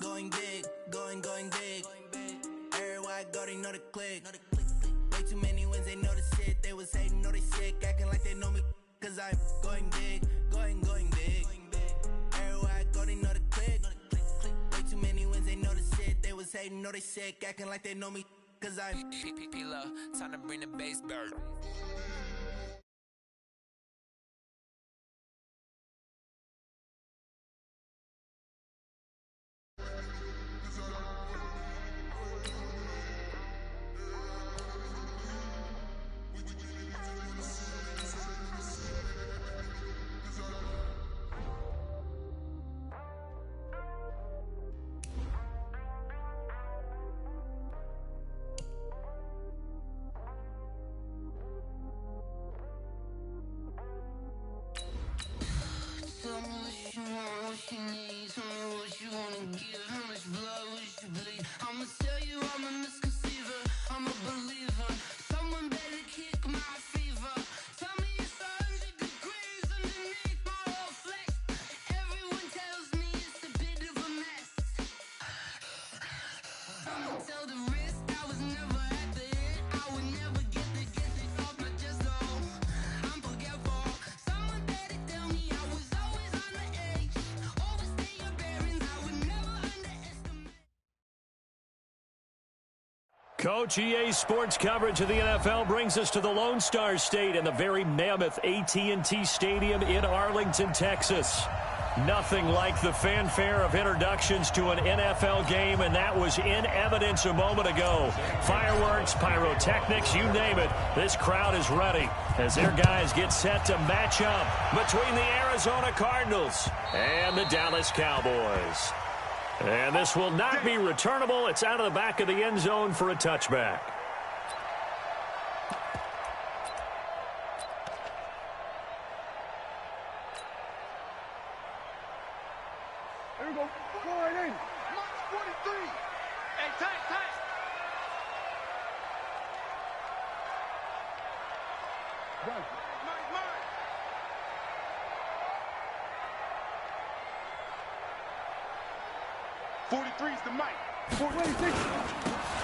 Going big, going big. Everywhere I go, they know the click. Way too many wins, they know the shit. They was hating, know they sick, acting like they know me. Cause I'm going big, going big. Everywhere I go, they know the click. Way too many wins, they know the shit. They was hating, know they sick, acting like they know me. Cause I'm P-Lo, time to bring the bass bird. Tell me what you want, what you need. Tell me what you wanna give. How much blood would you bleed? I'ma tell you I'm a misconceiver. I'm a believer. Someone better kick my fever. Tell me it's 100 degrees underneath my whole flesh. Everyone tells me it's a bit of a mess. I'ma tell the risk I was never at the end. I would never get it off my chest though. I'm forgetful. Someone better tell me I was always on the edge. Overstay your bearings, I would never underestimate. Coach, EA Sports coverage of the NFL brings us to the Lone Star State in the very mammoth AT&T Stadium in Arlington, Texas. Nothing like the fanfare of introductions to an NFL game, and that was in evidence a moment ago. Fireworks, pyrotechnics, you name it. This crowd is ready as their guys get set to match up between the Arizona Cardinals and the Dallas Cowboys. And this will not be returnable. It's out of the back of the end zone for a touchback. There we go. 480. March 43. Hey, tight. Done. Mine. 43 is the mic. 426.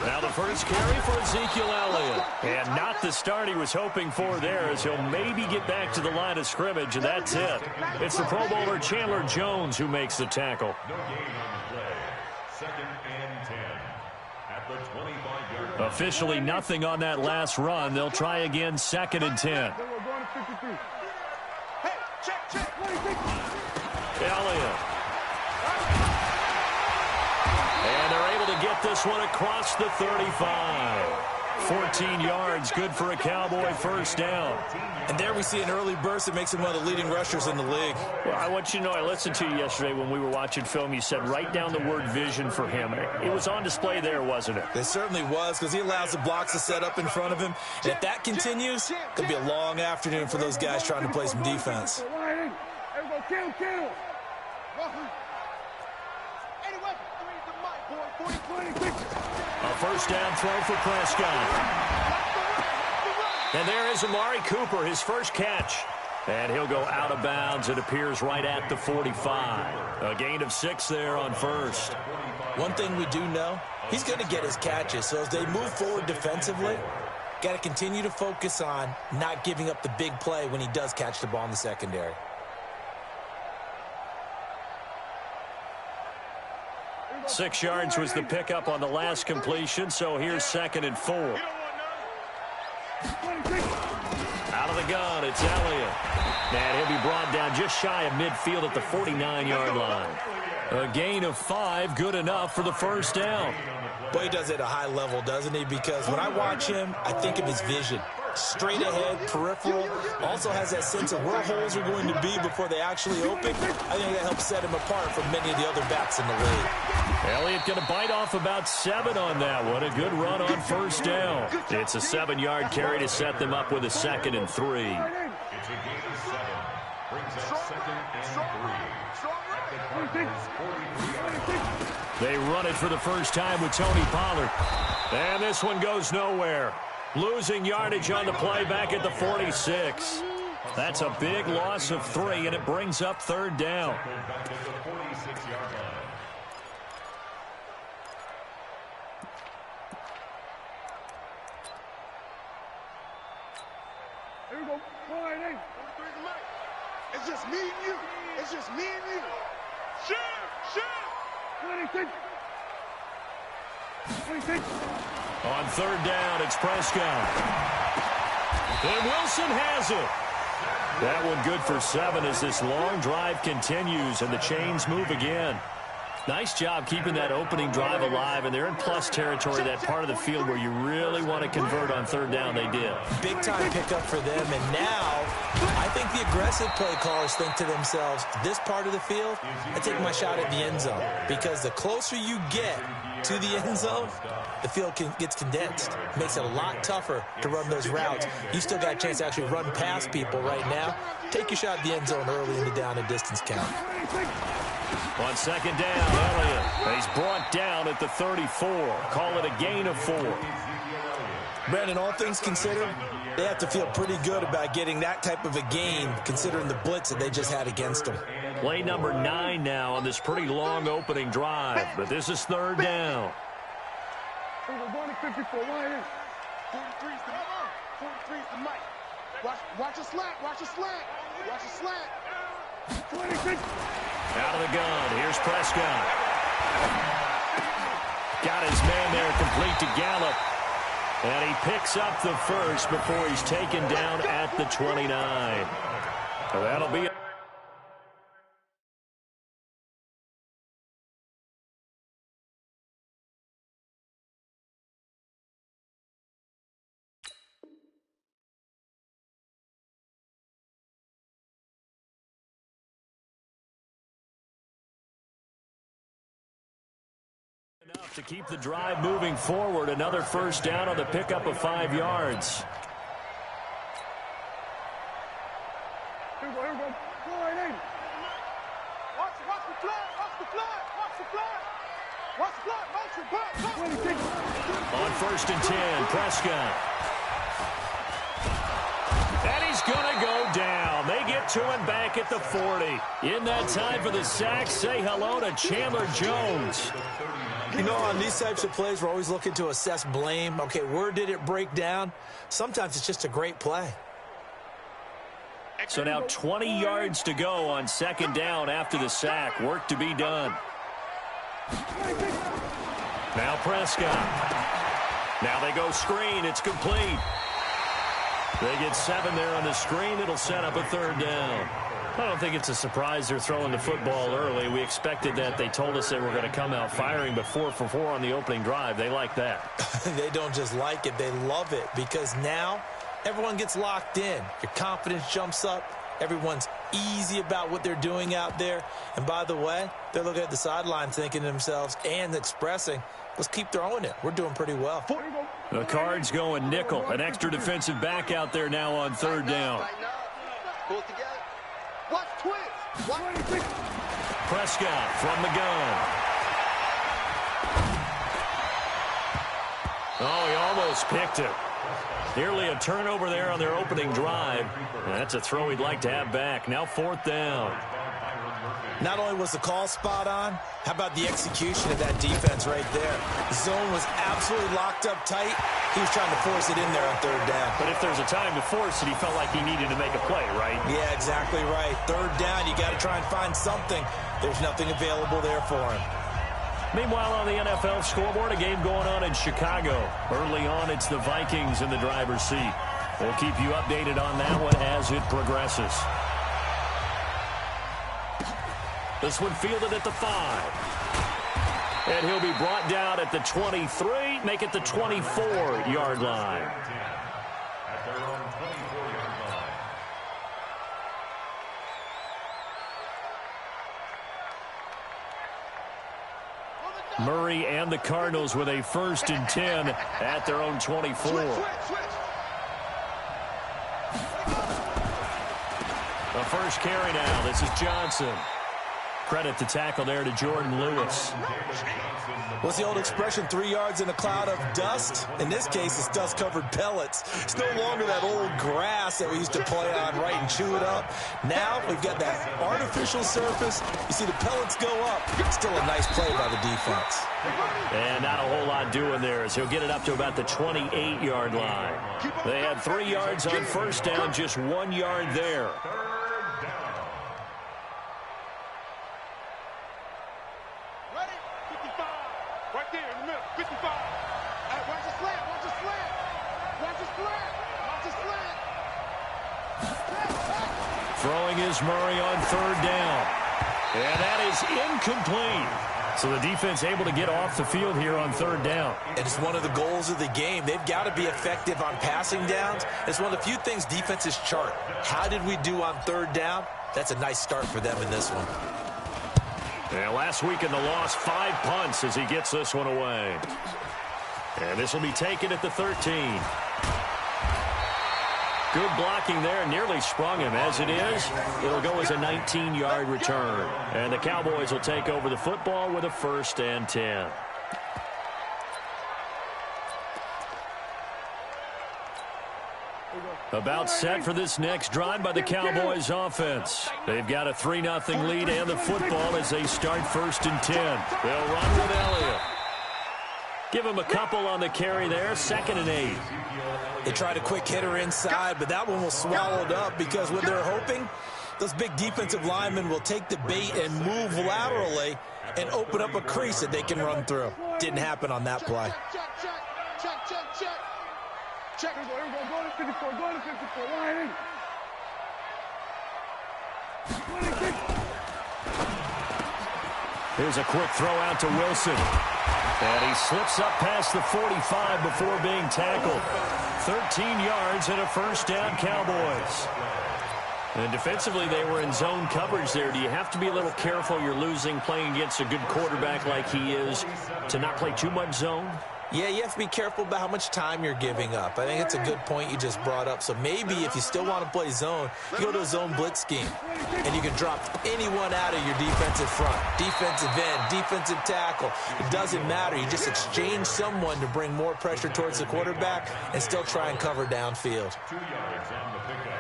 Now the first carry for Ezekiel Elliott. And not the start he was hoping for there, as he'll maybe get back to the line of scrimmage, and that's it. It's the Pro Bowler Chandler Jones who makes the tackle. No gain on the play. 2nd and 10 at the 25-yard line. Officially nothing on that last run. They'll try again 2nd and 10. Then we're going to 53. Hey, check. 26. Elliott. And they're able to get this one across the 35. 14 yards, good for a Cowboy first down. And there we see an early burst that makes him one of the leading rushers in the league. Well, I want you to know, I listened to you yesterday when we were watching film. You said write down the word vision for him. It was on display there, wasn't it? It certainly was, because he allows the blocks to set up in front of him. And if that continues, it'll be a long afternoon for those guys trying to play some defense. There we go. Kill. A first down throw for Prescott. And there is Amari Cooper, his first catch. And he'll go out of bounds, it appears, right at the 45. A gain of 6 there on first. One thing we do know, he's going to get his catches. So as they move forward defensively, got to continue to focus on not giving up the big play when he does catch the ball in the secondary. Six yards was the pickup on the last completion, so here's 2nd and 4. Out of the gun, it's Elliott. And he'll be brought down just shy of midfield at the 49-yard line. A gain of 5, good enough for the first down. Boy, he does it at a high level, doesn't he? Because when I watch him, I think of his vision. Straight ahead, peripheral. Also has that sense of where holes are going to be before they actually open. I think that helps set him apart from many of the other backs in the league. Elliott going to bite off about 7 on that one. A good run on first down. It's a 7-yard carry to set them up with a 2nd and 3. It's a gain of 7. Brings up 2nd and 3. At the 43. They run it for the first time with Tony Pollard. And this one goes nowhere. Losing yardage on the play back at the 46. That's a big loss of 3, and it brings up 3rd down. It's just me and you. It's just me and you. Shoot! 26. On third down, it's Prescott. And Wilson has it. That one good for 7 as this long drive continues and the chains move again. Nice job keeping that opening drive alive, and they're in plus territory, that part of the field where you really want to convert on third down. They did. Big-time pickup for them, and now I think the aggressive play callers think to themselves, this part of the field, I take my shot at the end zone, because the closer you get to the end zone, the field gets condensed. It makes it a lot tougher to run those routes. You still got a chance to actually run past people right now. Take your shot at the end zone early in the down and distance count. On second down, Elliott. He's brought down at the 34. Call it a gain of 4. Brandon, all things considered, they have to feel pretty good about getting that type of a gain, considering the blitz that they just had against them. Play number 9 now on this pretty long opening drive, but this is third down. 54, 43's the mic. 43's the mic. Watch a slant. Watch a slant. Watch a slant. 26. Out of the gun. Here's Prescott. Got his man there complete to Gallup. And he picks up the first before he's taken down at the 29. So that'll be enough to keep the drive moving forward. Another first down on the pickup of 5 yards. Here we go. Go right in. Watch the flag. Watch the flag. Watch the flag. Watch the flag. Watch the flag. On first and 10, Prescott. And he's going to go down. They get to him back at the 40. In that time for the sack, say hello to Chandler Jones. You know, on these types of plays, we're always looking to assess blame. Okay, where did it break down? Sometimes it's just a great play. So now 20 yards to go on second down after the sack. Work to be done. Now Prescott. Now they go screen. It's complete. They get 7 there on the screen. It'll set up a third down. I don't think it's a surprise they're throwing the football early. We expected that. They told us they were going to come out firing, but 4 for 4 on the opening drive. They like that. They don't just like it. They love it, because now everyone gets locked in. Your confidence jumps up. Everyone's easy about what they're doing out there. And by the way, they're looking at the sideline thinking to themselves and expressing, let's keep throwing it. We're doing pretty well. The Cards going nickel. An extra defensive back out there now on third down. Pull it together. Watch twins. Prescott from the gun. Oh, he almost picked it. Nearly a turnover there on their opening drive. That's a throw he'd like to have back. Now fourth down. Not only was the call spot on, how about the execution of that defense right there? The zone was absolutely locked up tight. He was trying to force it in there on third down. But if there's a time to force it, he felt like he needed to make a play, right? Yeah, exactly right. Third down, you got to try and find something. There's nothing available there for him. Meanwhile, on the NFL scoreboard, a game going on in Chicago. Early on, it's the Vikings in the driver's seat. We'll keep you updated on that one as it progresses. This one fielded at the 5. And he'll be brought down at the 23, make it the 24-yard line. At their own 24-yard line. Murray and the Cardinals with a 1st and 10 at their own 24. The first carry now. This is Johnson. Credit the tackle there to Jordan Lewis. What's the old expression, 3 yards in a cloud of dust? In this case, it's dust-covered pellets. It's no longer that old grass that we used to play on, right, and chew it up. Now we've got that artificial surface. You see the pellets go up. Still a nice play by the defense. And not a whole lot doing there as he'll get it up to about the 28-yard line. They had 3 yards on first down, just 1 yard there. Right there in the middle, 55. Hey, watch the slant, watch the slant. Watch the slant, watch the slant. Throwing is Murray on third down. And that is incomplete. So the defense able to get off the field here on third down. And it's one of the goals of the game. They've got to be effective on passing downs. It's one of the few things defenses chart. How did we do on third down? That's a nice start for them in this one. And last week in the loss, 5 punts as he gets this one away. And this will be taken at the 13. Good blocking there, nearly sprung him. As it is, it'll go as a 19-yard return. And the Cowboys will take over the football with a 1st and 10. About set for this next drive by the Cowboys offense. They've got a 3-0 lead and the football as they start 1st and 10. They'll run with Elliott. Give him a couple on the carry there, 2nd and 8. They tried a quick hitter inside, but that one was swallowed up because what they're hoping, those big defensive linemen will take the bait and move laterally and open up a crease that they can run through. Didn't happen on that play. Check. Here we go. Go to 54. Go to 54. Line in. Here's a quick throw out to Wilson. And he slips up past the 45 before being tackled. 13 yards and a 1st down, Cowboys. And defensively, they were in zone coverage there. Do you have to be a little careful you're losing playing against a good quarterback like he is to not play too much zone? Yeah, you have to be careful about how much time you're giving up. I think it's a good point you just brought up. So maybe if you still want to play zone, you go to a zone blitz scheme. And you can drop anyone out of your defensive front. Defensive end, defensive tackle. It doesn't matter. You just exchange someone to bring more pressure towards the quarterback and still try and cover downfield. 2 yards on the pickup.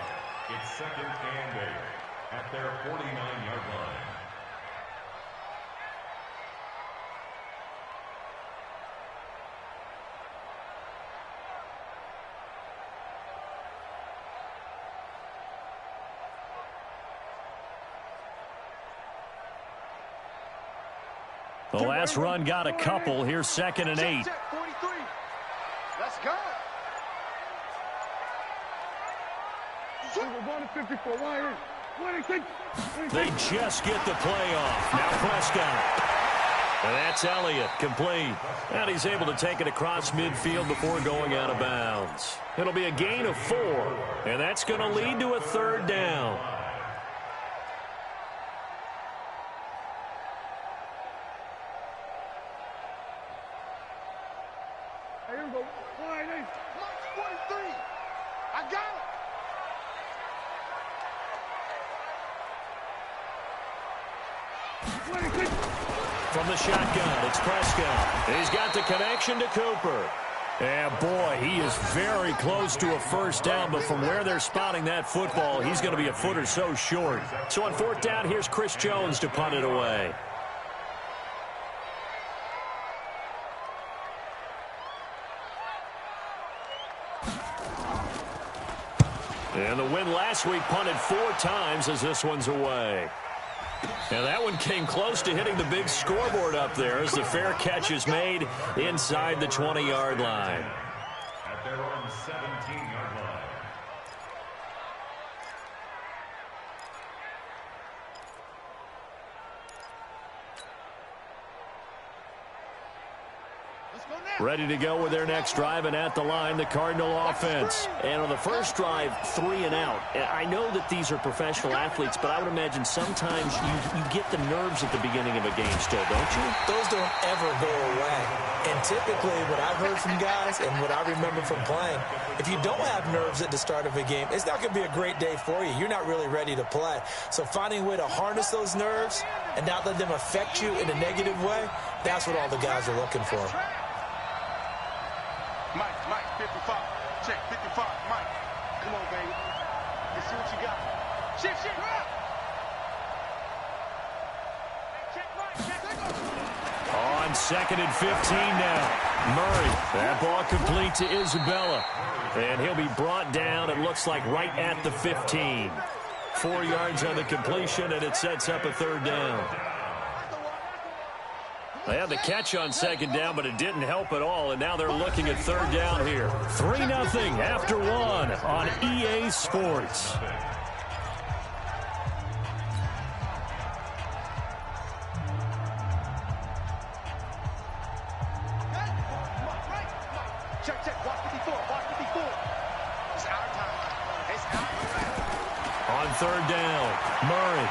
It's 2nd and 8 at their 49-yard line. The last run got a couple. Here's 2nd and 8. 43. Let's go. We're going to 54. Line in. 26. They just get the play off. Now Prescott. And that's Elliott, complete. And he's able to take it across midfield before going out of bounds. It'll be a gain of 4. And that's going to lead to a 3rd down. Here we go. Line in. Mark 43. I got it. From the shotgun, it's Prescott. He's got the connection to Cooper. And boy, he is very close to a 1st down, but from where they're spotting that football, he's going to be a foot or so short. So on 4th down, here's Chris Jones to punt it away. And the win last week punted 4 times as this one's away. And that one came close to hitting the big scoreboard up there as the fair catch is made inside the 20-yard line. At their own 17-yard line. Ready to go with their next drive, and at the line, the Cardinal offense. And on the first drive, 3 and out. I know that these are professional athletes, but I would imagine sometimes you get the nerves at the beginning of a game still, don't you? Those don't ever go away. And typically, what I've heard from guys and what I remember from playing, if you don't have nerves at the start of a game, it's not going to be a great day for you. You're not really ready to play. So finding a way to harness those nerves and not let them affect you in a negative way, that's what all the guys are looking for. Mike, 55. Check, 55. Mike, come on, baby. Let's see what you got. Shift. Check, Mike. Check. On 2nd and 15 now. Murray, that ball complete to Isabella. And he'll be brought down, it looks like, right at the 15. 4 yards on the completion, and it sets up a 3rd down. They had the catch on second down, but it didn't help at all, and now they're looking at third down here. 3-0 after one on EA Sports. Check, check. Watch 54. Watch 54. It's our time. It's our time. On third down, Murray.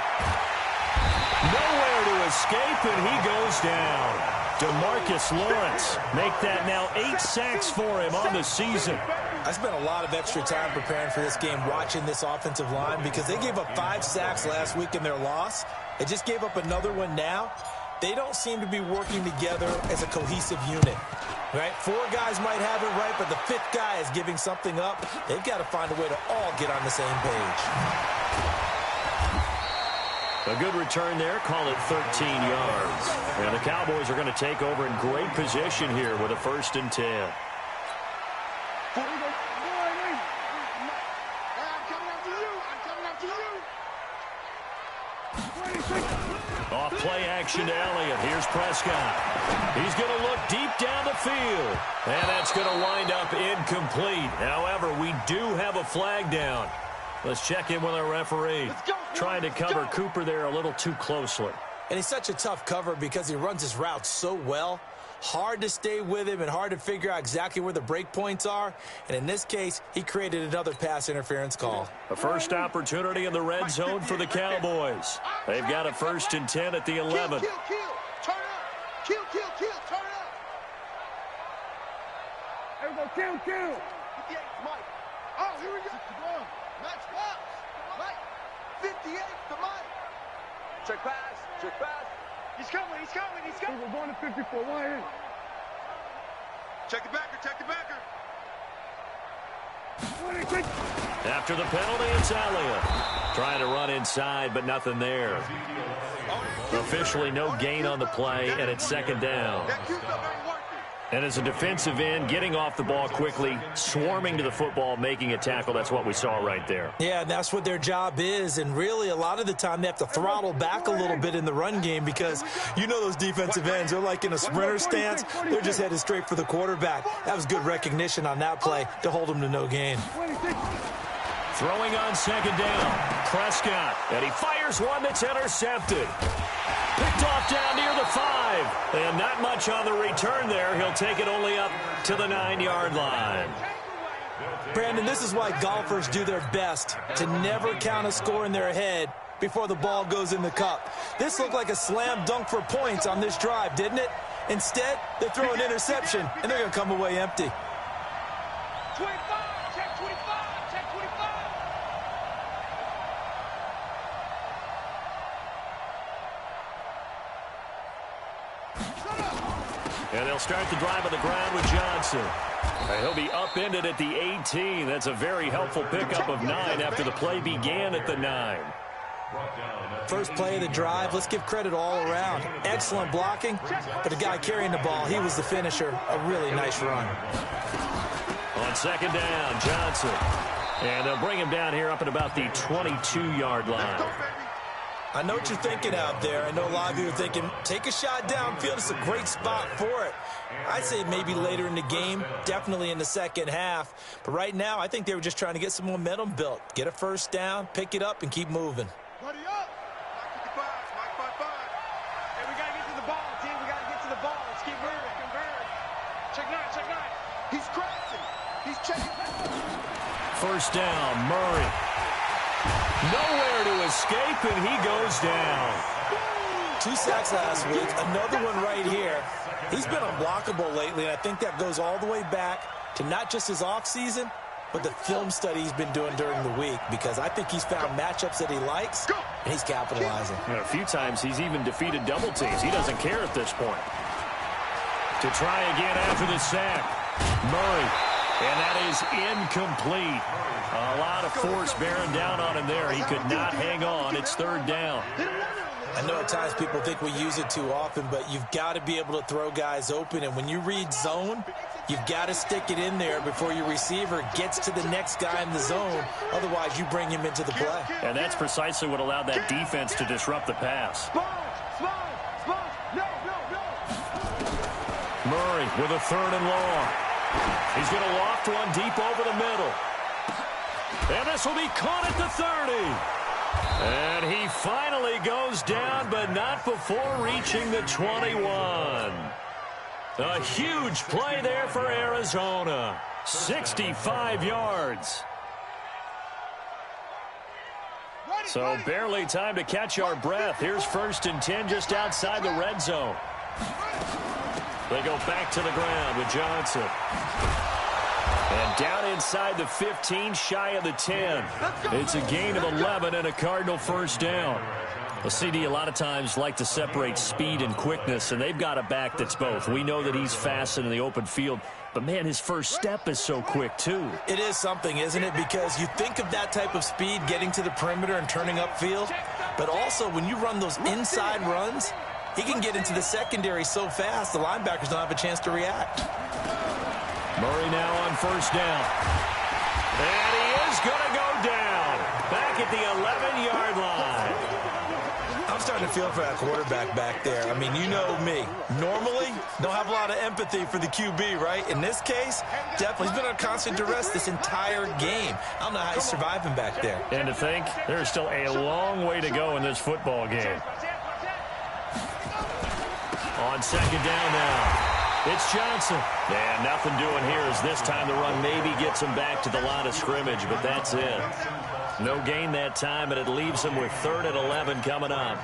Nowhere to escape, and he goes down. DeMarcus Lawrence make that now 8 sacks for him on the season. I spent a lot of extra time preparing for this game watching this offensive line because they gave up 5 sacks last week in their loss. They just gave up another one now. They don't seem to be working together as a cohesive unit. Right? 4 guys might have it right, but the 5th guy is giving something up. They've got to find a way to all get on the same page. A good return there, call it 13 yards. And the Cowboys are going to take over in great position here with a 1st and 10. Off play action to Elliott. Here's Prescott. He's going to look deep down the field. And that's going to wind up incomplete. However, we do have a flag down. Let's check in with our referee. Trying to cover Cooper there a little too closely. And he's such a tough cover because he runs his route so well. Hard to stay with him and hard to figure out exactly where the break points are. And in this case, he created another pass interference call. A first opportunity in the red zone for the Cowboys. They've got a 1st and 10 at the 11. Kill, kill, turn up. Kill, kill, kill, turn up. There we go, kill, kill. 58, Mike. Oh, here we go. Match box. Mike. 58 to Mike. Check pass, check pass. He's coming, he's coming, he's coming. We're going to 54, why in? Check the backer, check the backer. After the penalty, it's Elliott. Trying to run inside, but nothing there. Officially no gain on the play, and it's 2nd down. And as a defensive end, getting off the ball quickly, swarming to the football, making a tackle, that's what we saw right there. Yeah, and that's what their job is. And really, a lot of the time, they have to throttle back a little bit in the run game because you know those defensive ends, they're like in a sprinter stance. They're just headed straight for the quarterback. That was good recognition on that play to hold them to no gain. Throwing on 2nd down, Prescott, and he fires one that's intercepted. Picked off down near the 5, and not much on the return there. He'll take it only up to the 9-yard line. Brandon, this is why golfers do their best to never count a score in their head before the ball goes in the cup. This looked like a slam dunk for points on this drive, didn't it? Instead, they throw an interception, and they're going to come away empty. 25, check 25, check 25. And they'll start the drive on the ground with Johnson. And he'll be upended at the 18. That's a very helpful pickup of 9 after the play began at the 9. First play of the drive, let's give credit all around. Excellent blocking, but the guy carrying the ball, he was the finisher. A really nice run. On 2nd down, Johnson. And they'll bring him down here up at about the 22-yard line. I know what you're thinking out there. I know a lot of you are thinking, take a shot downfield. It's a great spot for it. I'd say maybe later in the game, definitely in the second half. But right now, I think they were just trying to get some momentum built. Get a 1st down, pick it up, and keep moving. Buddy up. Mike 55, Mike 55. Hey, we got to get to the ball, team. We got to get to the ball. Let's keep moving. Convert. Check 9, check 9. He's crashing. He's checking. 1st down, Murray. Nowhere to escape, and he goes down. 2 sacks last week, another one right here. He's been unblockable lately, and I think that goes all the way back to not just his offseason, but the film study he's been doing during the week, because I think he's found matchups that he likes, and he's capitalizing. And a few times he's even defeated double teams. He doesn't care at this point. To try again after the sack, Murray, and that is incomplete. A lot of force bearing down on him there. He could not hang on. It's 3rd down. I know at times people think we use it too often, but you've got to be able to throw guys open. And when you read zone, you've got to stick it in there before your receiver gets to the next guy in the zone. Otherwise, you bring him into the play. And that's precisely what allowed that defense to disrupt the pass. Murray with a 3rd and long. He's going to loft one deep over the middle. And this will be caught at the 30. And he finally goes down, but not before reaching the 21. A huge play there for Arizona. 65 yards. So barely time to catch our breath. Here's 1st and 10 just outside the red zone. They go back to the ground with Johnson. And down inside the 15, shy of the 10. It's a gain of 11 and a Cardinal 1st down. A CD a lot of times like to separate speed and quickness, and they've got a back that's both. We know that he's fast in the open field, but, man, his first step is so quick, too. It is something, isn't it? Because you think of that type of speed getting to the perimeter and turning upfield, but also when you run those inside runs, he can get into the secondary so fast the linebackers don't have a chance to react. Murray now on 1st down. And he is going to go down. Back at the 11-yard line. I'm starting to feel for that quarterback back there. I mean, you know me. Normally, don't have a lot of empathy for the QB, right? In this case, definitely. He's been on constant duress this entire game. I don't know how he's surviving back there. And to think, there's still a long way to go in this football game. On 2nd down now. It's Johnson. And nothing doing here as this time the run maybe gets him back to the line of scrimmage, but that's it. No gain that time, and it leaves him with 3rd and 11 coming up.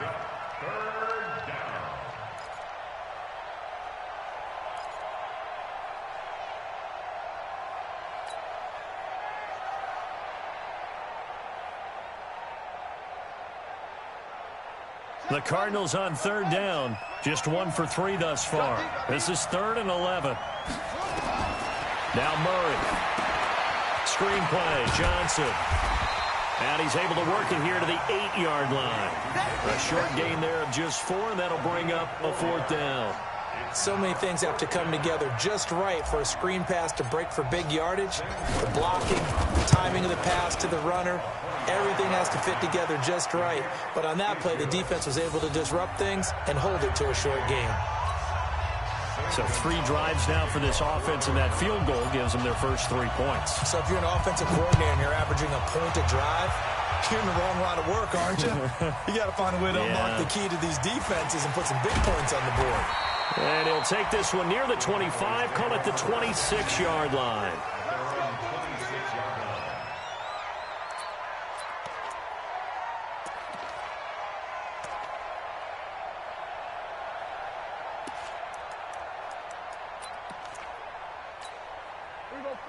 The Cardinals on 3rd down. Just 1 for 3 thus far. This is 3rd and 11. Now Murray. Screen play. Johnson. And he's able to work it here to the 8-yard line. A short gain there of just 4, and that'll bring up a 4th down. So many things have to come together just right for a screen pass to break for big yardage. The blocking, the timing of the pass to the runner, everything has to fit together just right. But on that play, the defense was able to disrupt things and hold it to a short gain. So 3 drives now for this offense, and that field goal gives them their first 3 points. So if you're an offensive coordinator and you're averaging a point a drive, you're in the wrong line of work, aren't you? You got to find a way to unlock the key to these defenses and put some big points on the board. And he'll take this one near the 25, call it the 26-yard line.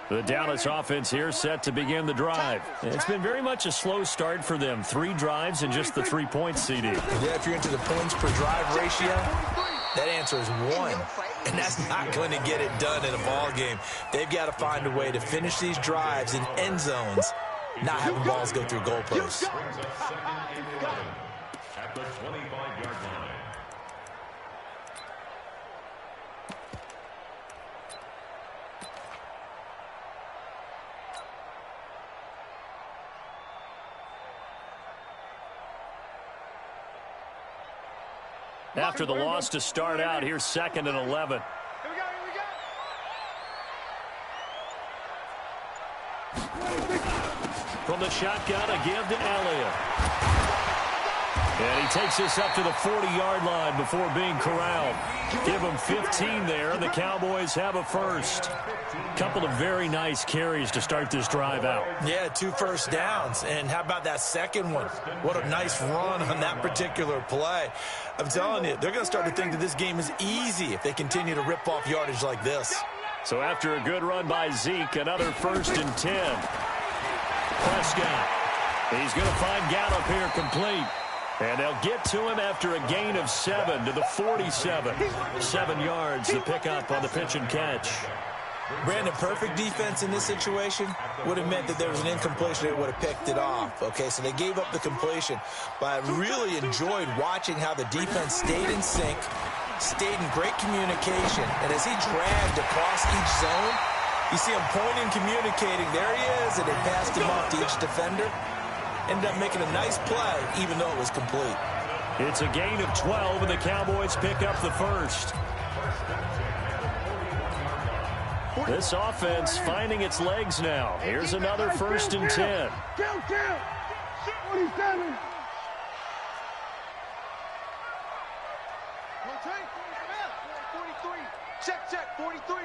The Dallas offense here set to begin the drive. It's been very much a slow start for them. 3 drives and just the 3 points, CD. Yeah, if you're into the points per drive ratio, that answer is 1. And that's not going to get it done in a ball game. They've got to find a way to finish these drives in end zones, not having balls go through goalposts. At the 25-yard line. After the loss to start out, here's 2nd and 11. Here we go. From the shotgun, a give to Elliott. And he takes this up to the 40-yard line before being corralled. Give him 15 there, and the Cowboys have a first. Couple of very nice carries to start this drive out. Yeah, 2 first downs. And how about that second one? What a nice run on that particular play. I'm telling you, they're going to start to think that this game is easy if they continue to rip off yardage like this. So after a good run by Zeke, another 1st and 10. Prescott. He's going to find Gallup here complete. And they'll get to him after a gain of 7 to the 47. 7 yards, the pickup on the pitch and catch. Brandon, perfect defense in this situation would have meant that there was an incompletion. They would have picked it off. Okay, so they gave up the completion. But I really enjoyed watching how the defense stayed in sync, stayed in great communication. And as he dragged across each zone, you see him pointing, communicating. There he is, and they passed him off to each defender. Ended up making a nice play, even though it was complete. It's a gain of 12, and the Cowboys pick up the first. This offense finding its legs now. Here's another 1st and 10. Count. 47. Rotate. 43. Check. 43.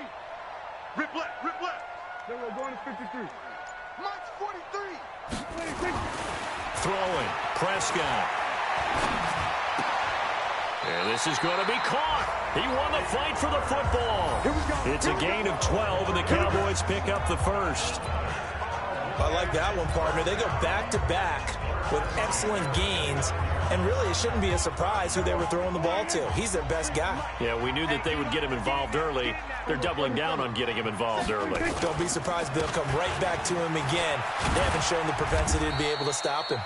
Rip left. Then we're going to 53. Mike's 43. 26. Throwing. Prescott. And this is going to be caught. He won the fight for the football. It's a gain of 12, and the Cowboys pick up the first. I like that one, partner. They go back-to-back with excellent gains, and really it shouldn't be a surprise who they were throwing the ball to. He's their best guy. Yeah, we knew that they would get him involved early. They're doubling down on getting him involved early. Don't be surprised they'll come right back to him again. They haven't shown the propensity to be able to stop him.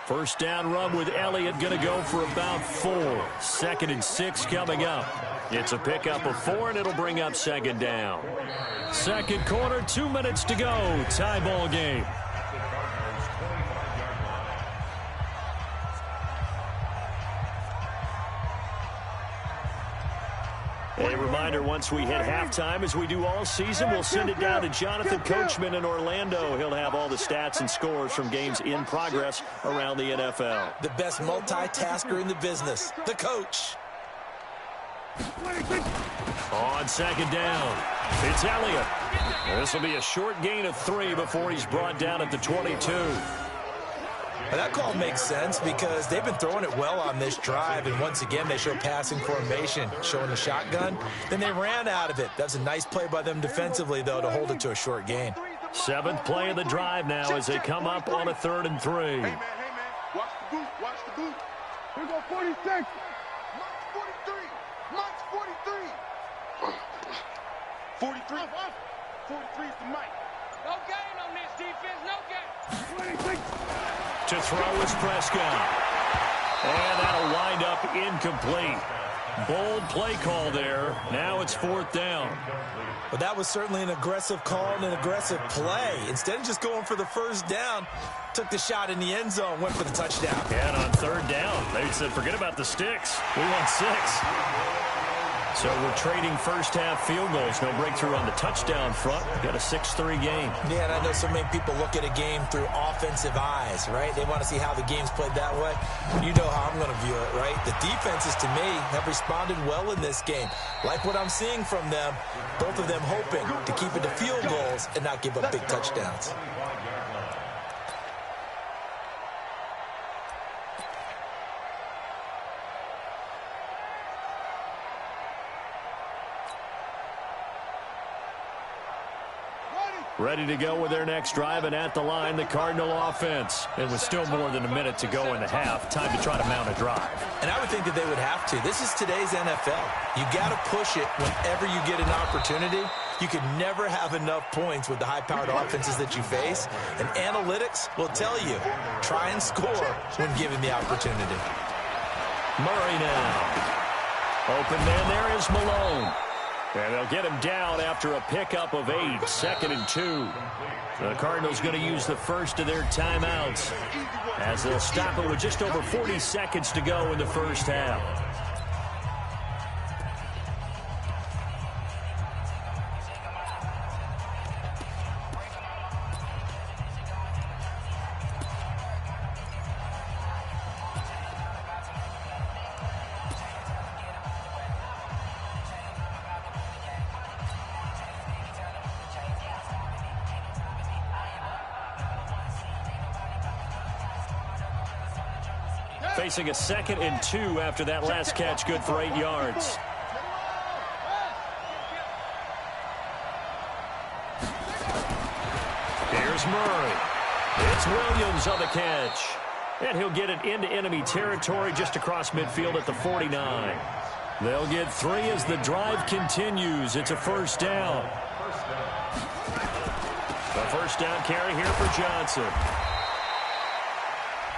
First down run with Elliott going to go for about 4. 2nd and 6 coming up. It's a pickup of 4, and it'll bring up 2nd down. Second quarter, 2 minutes to go. Tie ball game. A reminder, once we hit halftime, as we do all season, we'll send it down to Jonathan Coachman in Orlando. He'll have all the stats and scores from games in progress around the NFL. The best multitasker in the business, the coach. On 2nd down, it's Elliott. This will be a short gain of 3 before he's brought down at the 22. Well, that call makes sense because they've been throwing it well on this drive, and once again they show passing formation, showing the shotgun. Then they ran out of it. That's a nice play by them defensively, though, to hold it to a short gain. 7th play of the drive now as they come up on a 3rd and 3. Hey, man. Watch the boot. Here go 46. Mike's 43. 43 is the Mike. No gain on this defense, no gain. 26. To throw is Prescott. And that'll wind up incomplete. Bold play call there. Now it's 4th down. But that was certainly an aggressive call and an aggressive play. Instead of just going for the first down, took the shot in the end zone, went for the touchdown. And on 3rd down, they said, forget about the sticks. We want 6. So we're trading first-half field goals. No breakthrough on the touchdown front. Got a 6-3 game. Yeah, and I know so many people look at a game through offensive eyes, right? They want to see how the game's played that way. You know how I'm going to view it, right? The defenses, to me, have responded well in this game. Like what I'm seeing from them, both of them hoping to keep it to field goals and not give up big touchdowns. Ready to go with their next drive, and at the line, the Cardinal offense. And with still more than a minute to go in the half, time to try to mount a drive. And I would think that they would have to. This is today's NFL. You got to push it whenever you get an opportunity. You can never have enough points with the high-powered offenses that you face. And analytics will tell you, try and score when given the opportunity. Murray now. Open man there is Malone. And they'll get him down after a pickup of 8, 2nd and 2. The Cardinals going to use the first of their timeouts as they'll stop it with just over 40 seconds to go in the first half. Facing a 2nd and 2 after that last catch, good for 8 yards. Here's Murray. It's Williams on the catch. And he'll get it into enemy territory just across midfield at the 49. They'll get 3 as the drive continues. It's a first down. The first down carry here for Johnson.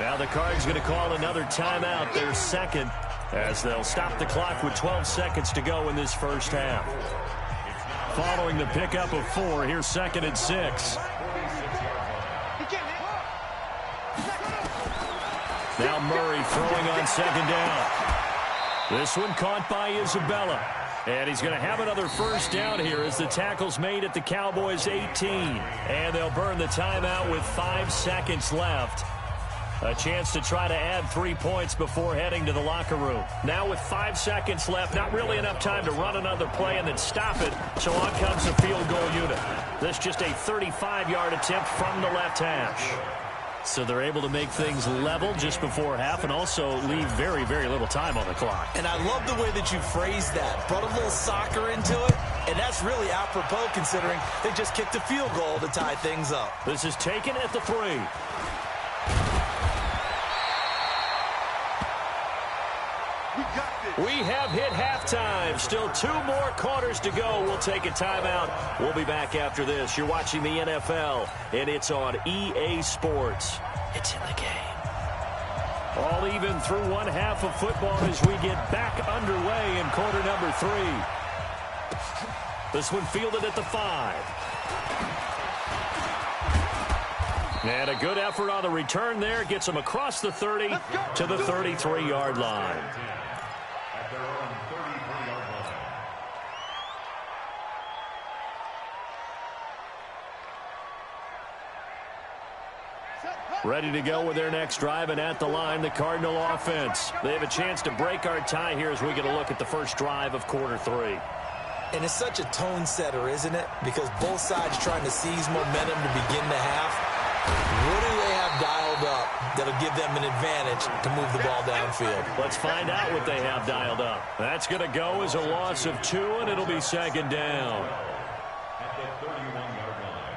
Now the Cards going to call another timeout, their second, as they'll stop the clock with 12 seconds to go in this first half. Following the pickup of 4, here's 2nd and 6. Now Murray throwing on 2nd down. This one caught by Isabella. And he's going to have another first down here as the tackle's made at the Cowboys' 18. And they'll burn the timeout with 5 seconds left. A chance to try to add 3 points before heading to the locker room. Now with 5 seconds left, not really enough time to run another play and then stop it. So on comes the field goal unit. This just a 35-yard attempt from the left hash. So they're able to make things level just before half and also leave very, very little time on the clock. And I love the way that you phrased that. Brought a little soccer into it, and that's really apropos considering they just kicked a field goal to tie things up. This is taken at the 3. We have hit halftime. Still 2 more quarters to go. We'll take a timeout. We'll be back after this. You're watching the NFL, and it's on EA Sports. It's in the game. All even through one half of football as we get back underway in quarter number 3. This one fielded at the 5. And a good effort on the return there. Gets him across the 30 to the 33-yard line. Ready to go with their next drive, and at the line, the Cardinal offense. They have a chance to break our tie here as we get a look at the first drive of quarter 3. And it's such a tone setter, isn't it? Because both sides trying to seize momentum to begin the half. What do they have dialed up that'll give them an advantage to move the ball downfield? Let's find out what they have dialed up. That's going to go as a loss of 2, and it'll be second down. At the 31-yard line.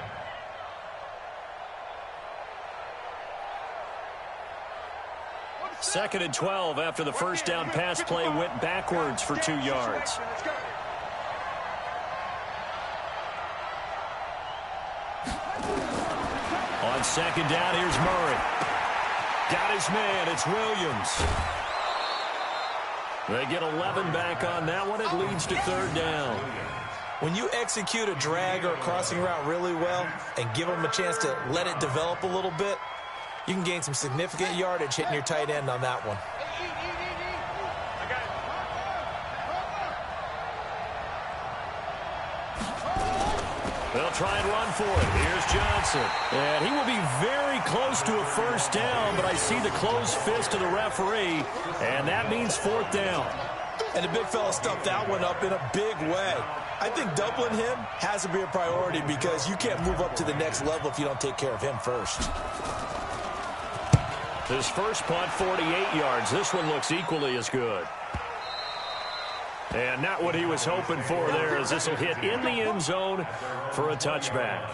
Second and 12 after the first down pass play went backwards for 2 yards. On second down, here's Murray. Got his man. It's Williams. They get 11 back on that one. It leads to third down. When you execute a drag or a crossing route really well and give them a chance to let it develop a little bit, you can gain some significant yardage hitting your tight end on that one. They'll try and run for it. Here's Johnson. And he will be very close to a first down, but I see the closed fist of the referee, and that means fourth down. And the big fella stuffed that one up in a big way. I think doubling him has to be a priority because you can't move up to the next level if you don't take care of him first. His first punt, 48 yards. This one looks equally as good. And not what he was hoping for there, as this will hit in the end zone for a touchback.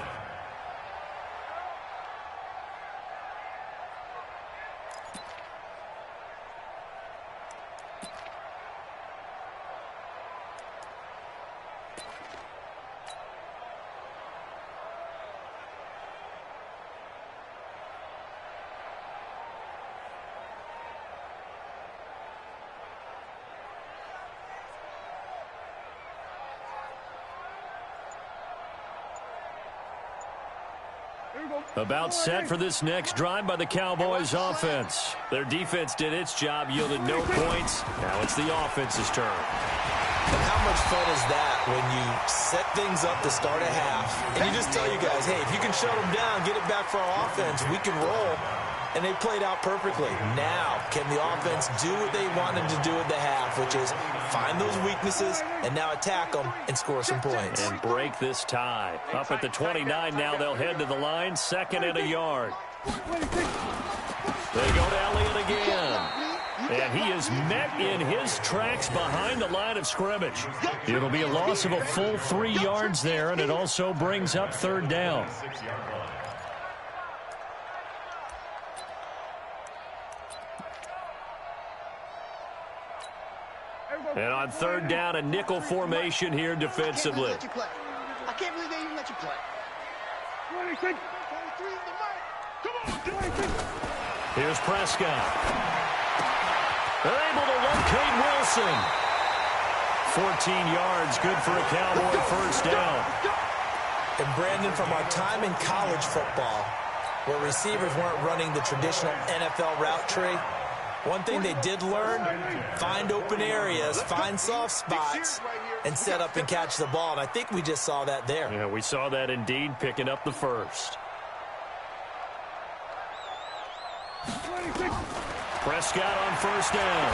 About set for this next drive by the Cowboys offense. Their defense did its job, yielded no points. Now it's the offense's turn. And how much fun is that when you set things up to start a half and you just tell you guys, hey, if you can shut them down, get it back for our offense, we can roll. And they played out perfectly. Now, can the offense do what they wanted to do at the half, which is find those weaknesses and now attack them and score some points. And break this tie. Up at the 29 now, they'll head to the line, second and a yard. They go to Elliott again. And he is met in his tracks behind the line of scrimmage. It'll be a loss of a full 3 yards there, and it also brings up third down. And on third down, a nickel formation here defensively. I can't believe they even let you play. Here's Prescott. They're able to locate Wilson. 14 yards, good for a Cowboy first down. And Brandon, from our time in college football, where receivers weren't running the traditional NFL route tree, One thing they did learn, find open areas, find soft spots, and set up and catch the ball. And I think we just saw that there. Yeah, we saw that indeed, picking up the first. Prescott on first down.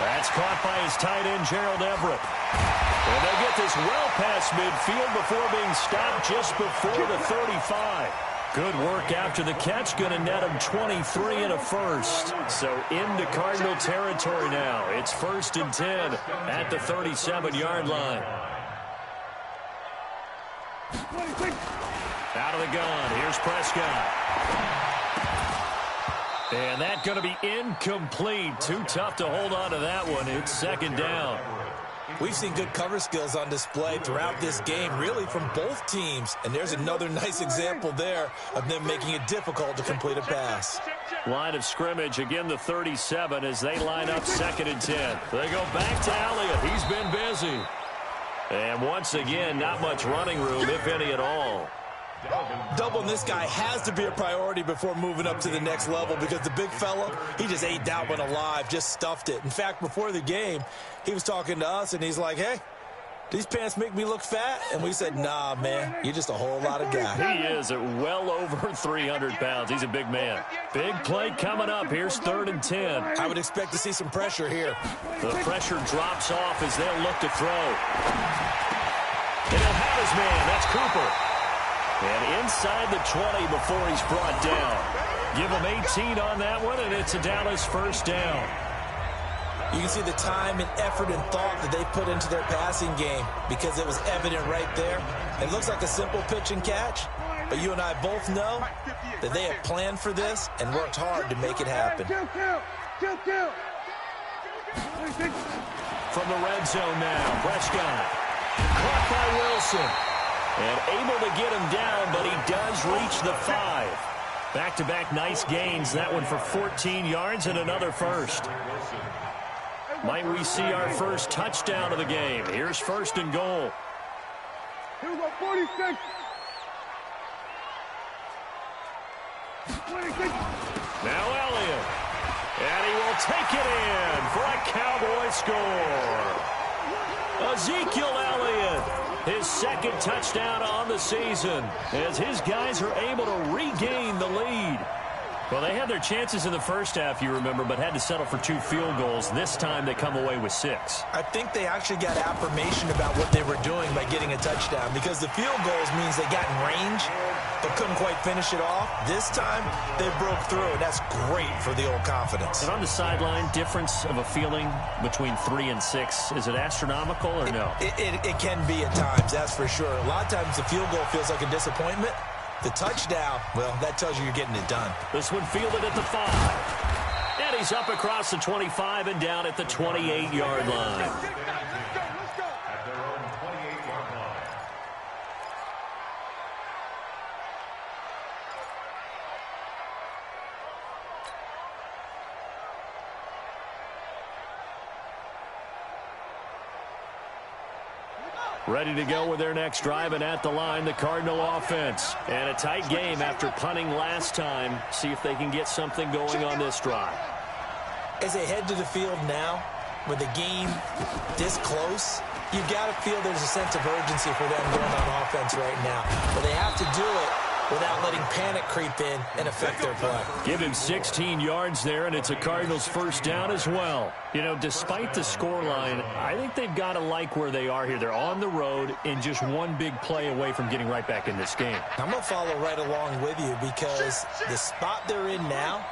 That's caught by his tight end, Gerald Everett. And they'll get this well past midfield before being stopped just before the 35. Good work after the catch, going to net him 23 and a first. So into Cardinal territory now. It's 1st and 10 at the 37-yard line. Out of the gun, here's Prescott. And that's going to be incomplete. Too tough to hold on to that one. It's 2nd down. We've seen good cover skills on display throughout this game, really from both teams. And there's another nice example there of them making it difficult to complete a pass. Line of scrimmage, again the 37 as they line up 2nd and 10. They go back to Elliott. He's been busy. And once again, not much running room, if any at all. Doubling this guy has to be a priority before moving up to the next level because the big fella, he just ate that one alive, just stuffed it. In fact, before the game, he was talking to us, and he's like, hey, these pants make me look fat? And we said, nah, man, you're just a whole lot of guy. He is at well over 300 pounds. He's a big man. Big play coming up. Here's 3rd and 10. I would expect to see some pressure here. The pressure drops off as they'll look to throw. And he'll have his man. That's Cooper. And inside the 20 before he's brought down. Give him 18 on that one, and it's a Dallas 1st down. You can see the time and effort and thought that they put into their passing game because it was evident right there. It looks like a simple pitch and catch, but you and I both know that they have planned for this and worked hard to make it happen. From the red zone now, Prescott. Caught by Wilson. And able to get him down, but he does reach the 5. Back-to-back nice gains. That one for 14 yards and another first. Might we see our first touchdown of the game? Here's 1st and goal. Here we go, 46. 26. Now Elliott. And he will take it in for a Cowboy score. Ezekiel Elliott. His 2nd touchdown on the season as his guys are able to regain the lead. Well, they had their chances in the first half, you remember, but had to settle for 2 field goals. This time they come away with 6. I think they actually got affirmation about what they were doing by getting a touchdown because the field goals means they got in range but couldn't quite finish it off. This time they broke through, and that's great for the old confidence. And on the sideline, difference of a feeling between 3 and 6, is it astronomical or no? It can be at times, that's for sure. A lot of times the field goal feels like a disappointment. The touchdown, well, that tells you you're getting it done. This one fielded at the 5. And he's up across the 25 and down at the 28-yard line. At their own 28-yard line. Ready to go with their next drive, and at the line, the Cardinal offense. And a tight game after punting last time. See if they can get something going on this drive. As they head to the field now, with the game this close, you've got to feel there's a sense of urgency for them going on offense right now. But they have to do it without letting panic creep in and affect their play. Give him 16 yards there, and it's a Cardinals 1st down as well. You know, despite the scoreline, I think they've got to like where they are here. They're on the road and just one big play away from getting right back in this game. I'm going to follow right along with you because the spot they're in now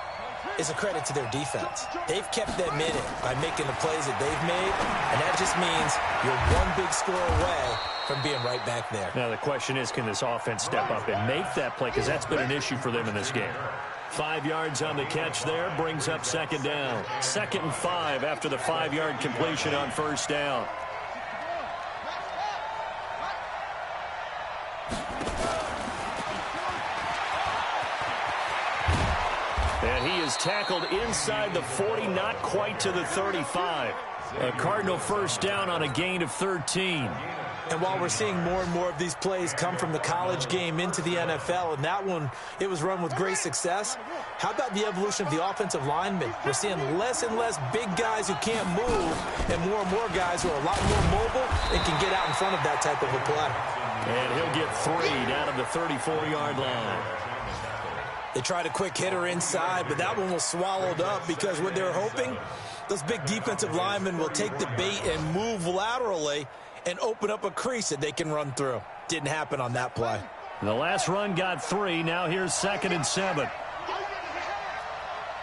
is a credit to their defense. They've kept them in it by making the plays that they've made, and that just means you're one big score away from being right back there. Now the question is, can this offense step up and make that play? Because that's been an issue for them in this game. 5 yards on the catch there, brings up 2nd down. 2nd and 5 after the 5-yard completion on 1st down. And he is tackled inside the 40, not quite to the 35. A Cardinal 1st down on a gain of 13. And while we're seeing more and more of these plays come from the college game into the NFL, and that one, it was run with great success, how about the evolution of the offensive linemen? We're seeing less and less big guys who can't move and more guys who are a lot more mobile and can get out in front of that type of a play. And he'll get 3 down at the 34-yard line. They tried a quick hitter inside, but that one was swallowed up because what they're hoping, those big defensive linemen will take the bait and move laterally and open up a crease that they can run through. Didn't happen on that play. The last run got 3. Now here's 2nd and 7.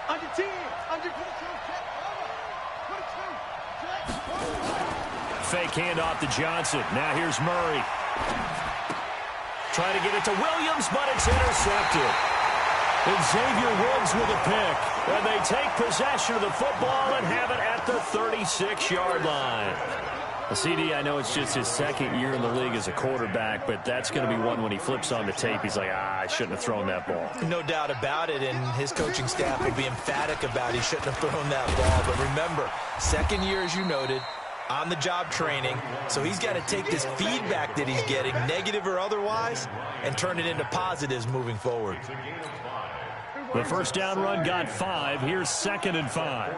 Under 10, under 22, Fake handoff to Johnson. Now here's Murray. Trying to get it to Williams, but it's intercepted. And Xavier Woods with a pick. And they take possession of the football and have it at the 36-yard line. CD, I know it's just his 2nd year in the league as a quarterback, but that's going to be one when he flips on the tape. He's like, I shouldn't have thrown that ball. No doubt about it, and his coaching staff will be emphatic about he shouldn't have thrown that ball. But remember, 2nd year, as you noted, on-the-job training, so he's got to take this feedback that he's getting, negative or otherwise, and turn it into positives moving forward. The first down run got 5. Here's 2nd and 5.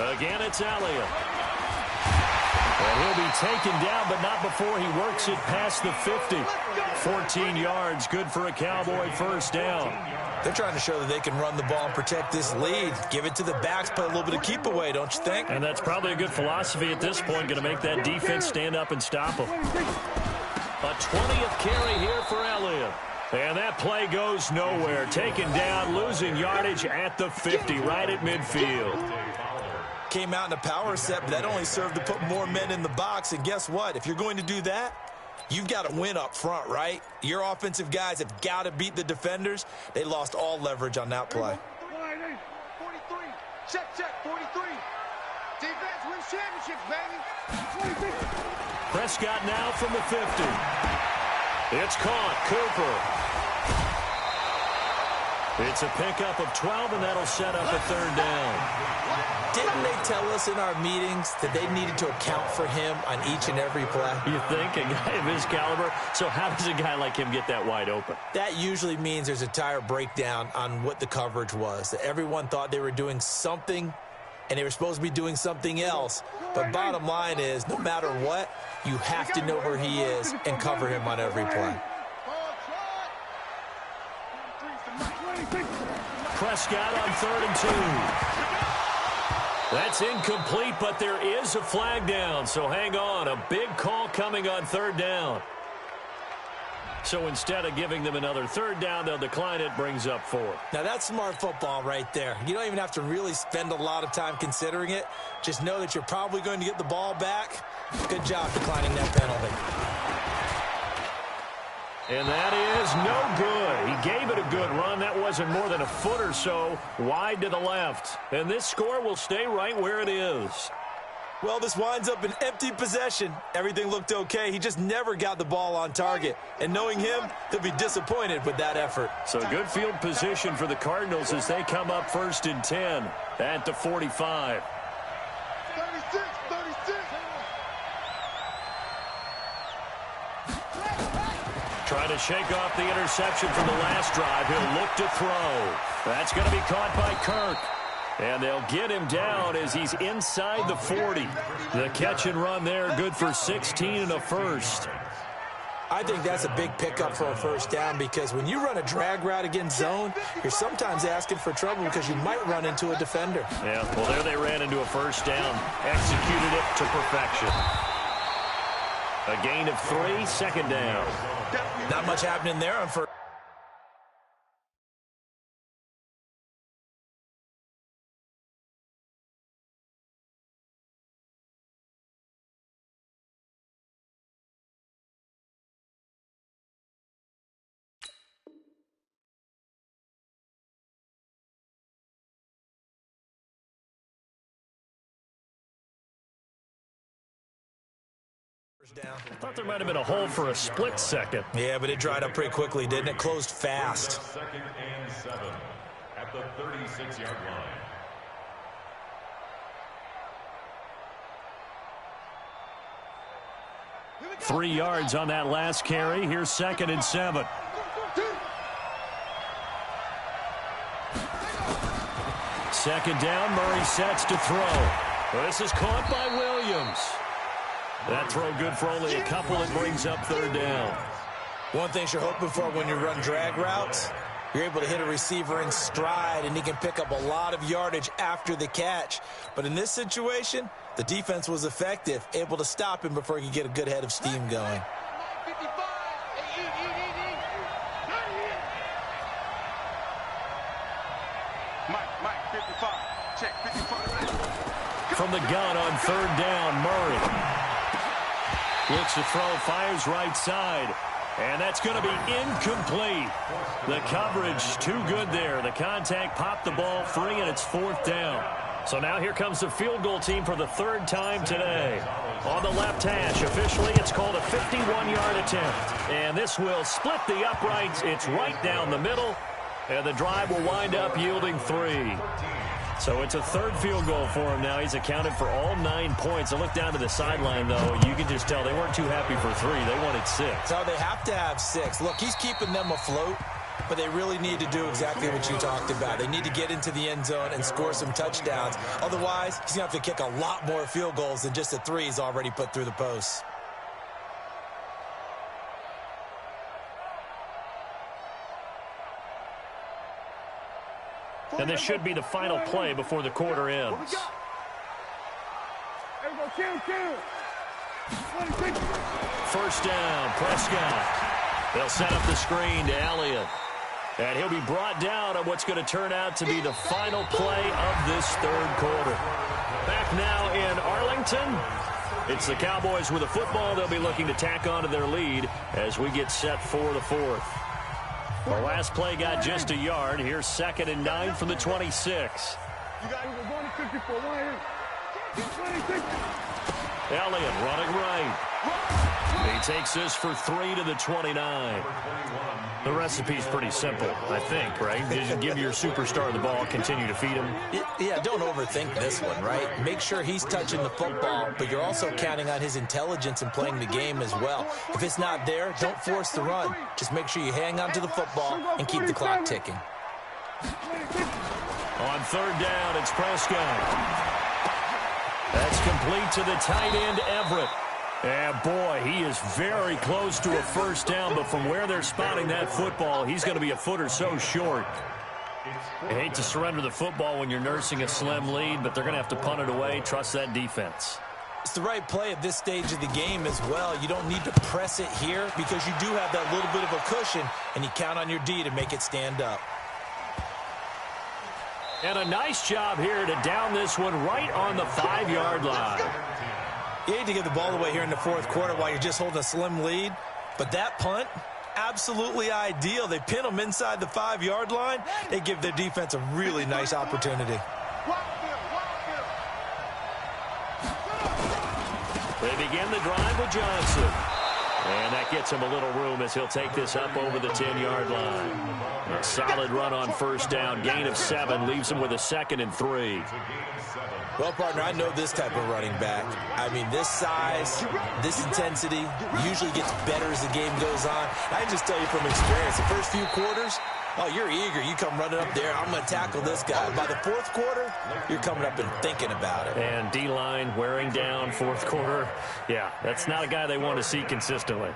Again, it's Elliott. And he'll be taken down, but not before he works it past the 50. 14 yards, good for a Cowboy first down. They're trying to show that they can run the ball and protect this lead. Give it to the backs, play a little bit of keep away, don't you think? And that's probably a good philosophy at this point, going to make that defense stand up and stop them. A 20th carry here for Elliott. And that play goes nowhere. Taken down, losing yardage at the 50, right at midfield. Came out in a power set, but that only served to put more men in the box. And guess what? If you're going to do that, you've got to win up front, right? Your offensive guys have got to beat the defenders. They lost all leverage on that play. 43. Check, 43. Defense wins championships, baby. Prescott now from the 50. It's caught. Cooper. It's a pickup of 12, and that'll set up a 3rd down. Didn't they tell us in our meetings that they needed to account for him on each and every play? You think? A guy of his caliber? So how does a guy like him get that wide open? That usually means there's a tire breakdown on what the coverage was. That everyone thought they were doing something, and they were supposed to be doing something else. But bottom line is, no matter what, you have to know where he is and cover him on every play. Prescott on 3rd and 2. That's incomplete, but there is a flag down, so hang on. A big call coming on 3rd down. So instead of giving them another 3rd down, they'll decline it, brings up 4. Now that's smart football right there. You don't even have to really spend a lot of time considering it. Just know that you're probably going to get the ball back. Good job declining that penalty. And that is no good. He gave it a good run. That wasn't more than a foot or so wide to the left. And this score will stay right where it is. Well, this winds up an empty possession. Everything looked okay. He just never got the ball on target. And knowing him, he'll be disappointed with that effort. So good field position for the Cardinals as they come up 1st and 10 at the 45. 36. Trying to shake off the interception from the last drive. He'll look to throw. That's going to be caught by Kirk. And they'll get him down as he's inside the 40. The catch and run there, good for 16 and a first. I think that's a big pickup for a first down because when you run a drag route against zone, you're sometimes asking for trouble because you might run into a defender. Yeah, well, there they ran into a first down. Executed it to perfection. A gain of 3, 2nd down. Not much happening there on first. Down. I thought there might have been a hole for a split second. Yeah, but it dried up pretty quickly, didn't it? Closed fast. 2nd and 7 at the 36-yard line. 3 yards on that last carry. Here's 2nd and 7. Second down, Murray sets to throw. This is caught by Williams. That throw good for only a couple. It brings up 3rd down. One thing you're hoping for when you run drag routes, you're able to hit a receiver in stride, and he can pick up a lot of yardage after the catch. But in this situation, the defense was effective, able to stop him before he could get a good head of steam going. Mike, 55. Check, 55. From the gun on 3rd down, Murray looks to throw, fires right side. And that's going to be incomplete. The coverage too good there. The contact popped the ball free, and it's 4th down. So now here comes the field goal team for the 3rd time today. On the left hash, officially it's called a 51-yard attempt. And this will split the uprights. It's right down the middle. And the drive will wind up yielding 3. So it's a 3rd field goal for him now. He's accounted for all 9 points. I look down to the sideline, though. You can just tell they weren't too happy for 3. They wanted 6. No, they have to have 6. Look, he's keeping them afloat, but they really need to do exactly what you talked about. They need to get into the end zone and score some touchdowns. Otherwise, he's going to have to kick a lot more field goals than just the 3 he's already put through the posts. And this should be the final play before the quarter ends. First down, Prescott. They'll set up the screen to Elliott. And he'll be brought down on what's going to turn out to be the final play of this 3rd quarter. Back now in Arlington. It's the Cowboys with a football. They'll be looking to tack on to their lead as we get set for the 4th. The last play got just a yard. Here's 2nd and 9 from the 26. Elliott running right. He takes this for 3 to the 29. The recipe's pretty simple, I think, right? You just give your superstar the ball, continue to feed him. Yeah, don't overthink this one, right? Make sure he's touching the football, but you're also counting on his intelligence in playing the game as well. If it's not there, don't force the run. Just make sure you hang on to the football and keep the clock ticking. On 3rd down, it's Prescott. That's complete to the tight end, Everett. And boy, he is very close to a 1st down, but from where they're spotting that football, he's going to be a foot or so short. I hate to surrender the football when you're nursing a slim lead, but they're going to have to punt it away. Trust that defense. It's the right play at this stage of the game as well. You don't need to press it here because you do have that little bit of a cushion, and you count on your D to make it stand up. And a nice job here to down this one right on the 5-yard line. You hate to give the ball away here in the 4th quarter while you're just holding a slim lead, but that punt, absolutely ideal. They pin them inside the 5-yard line. They give their defense a really nice opportunity. They begin the drive with Johnson. And that gets him a little room as he'll take this up over the 10-yard line. A solid run on 1st down. Gain of 7 leaves him with a 2nd and 3. Well, partner, I know this type of running back. I mean, this size, this intensity usually gets better as the game goes on. I can just tell you from experience, the first few quarters, oh, you're eager. You come running up there. I'm going to tackle this guy. By the 4th quarter, you're coming up and thinking about it. And D-line wearing down 4th quarter. Yeah, that's not a guy they want to see consistently.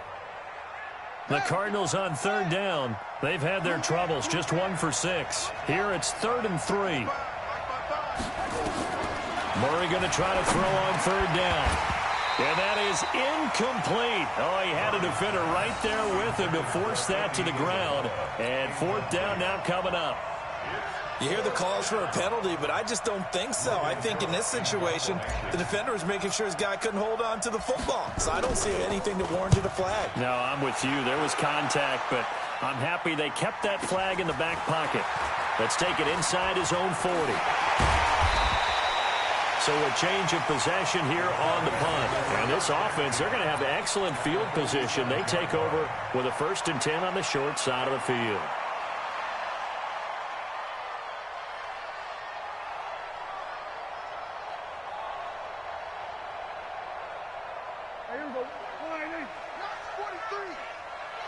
The Cardinals on 3rd down. They've had their troubles, just 1 for 6. Here it's 3rd and 3. Murray going to try to throw on 3rd down. And that is incomplete. Oh, he had a defender right there with him to force that to the ground. And 4th down now coming up. You hear the calls for a penalty, but I just don't think so. I think in this situation, the defender was making sure his guy couldn't hold on to the football. So I don't see anything that warranted a flag. No, I'm with you. There was contact, but I'm happy they kept that flag in the back pocket. Let's take it inside his own 40. So a change of possession here on the punt. And this offense, they're going to have excellent field position. They take over with a 1st and 10 on the short side of the field. Hey, here we go. 43.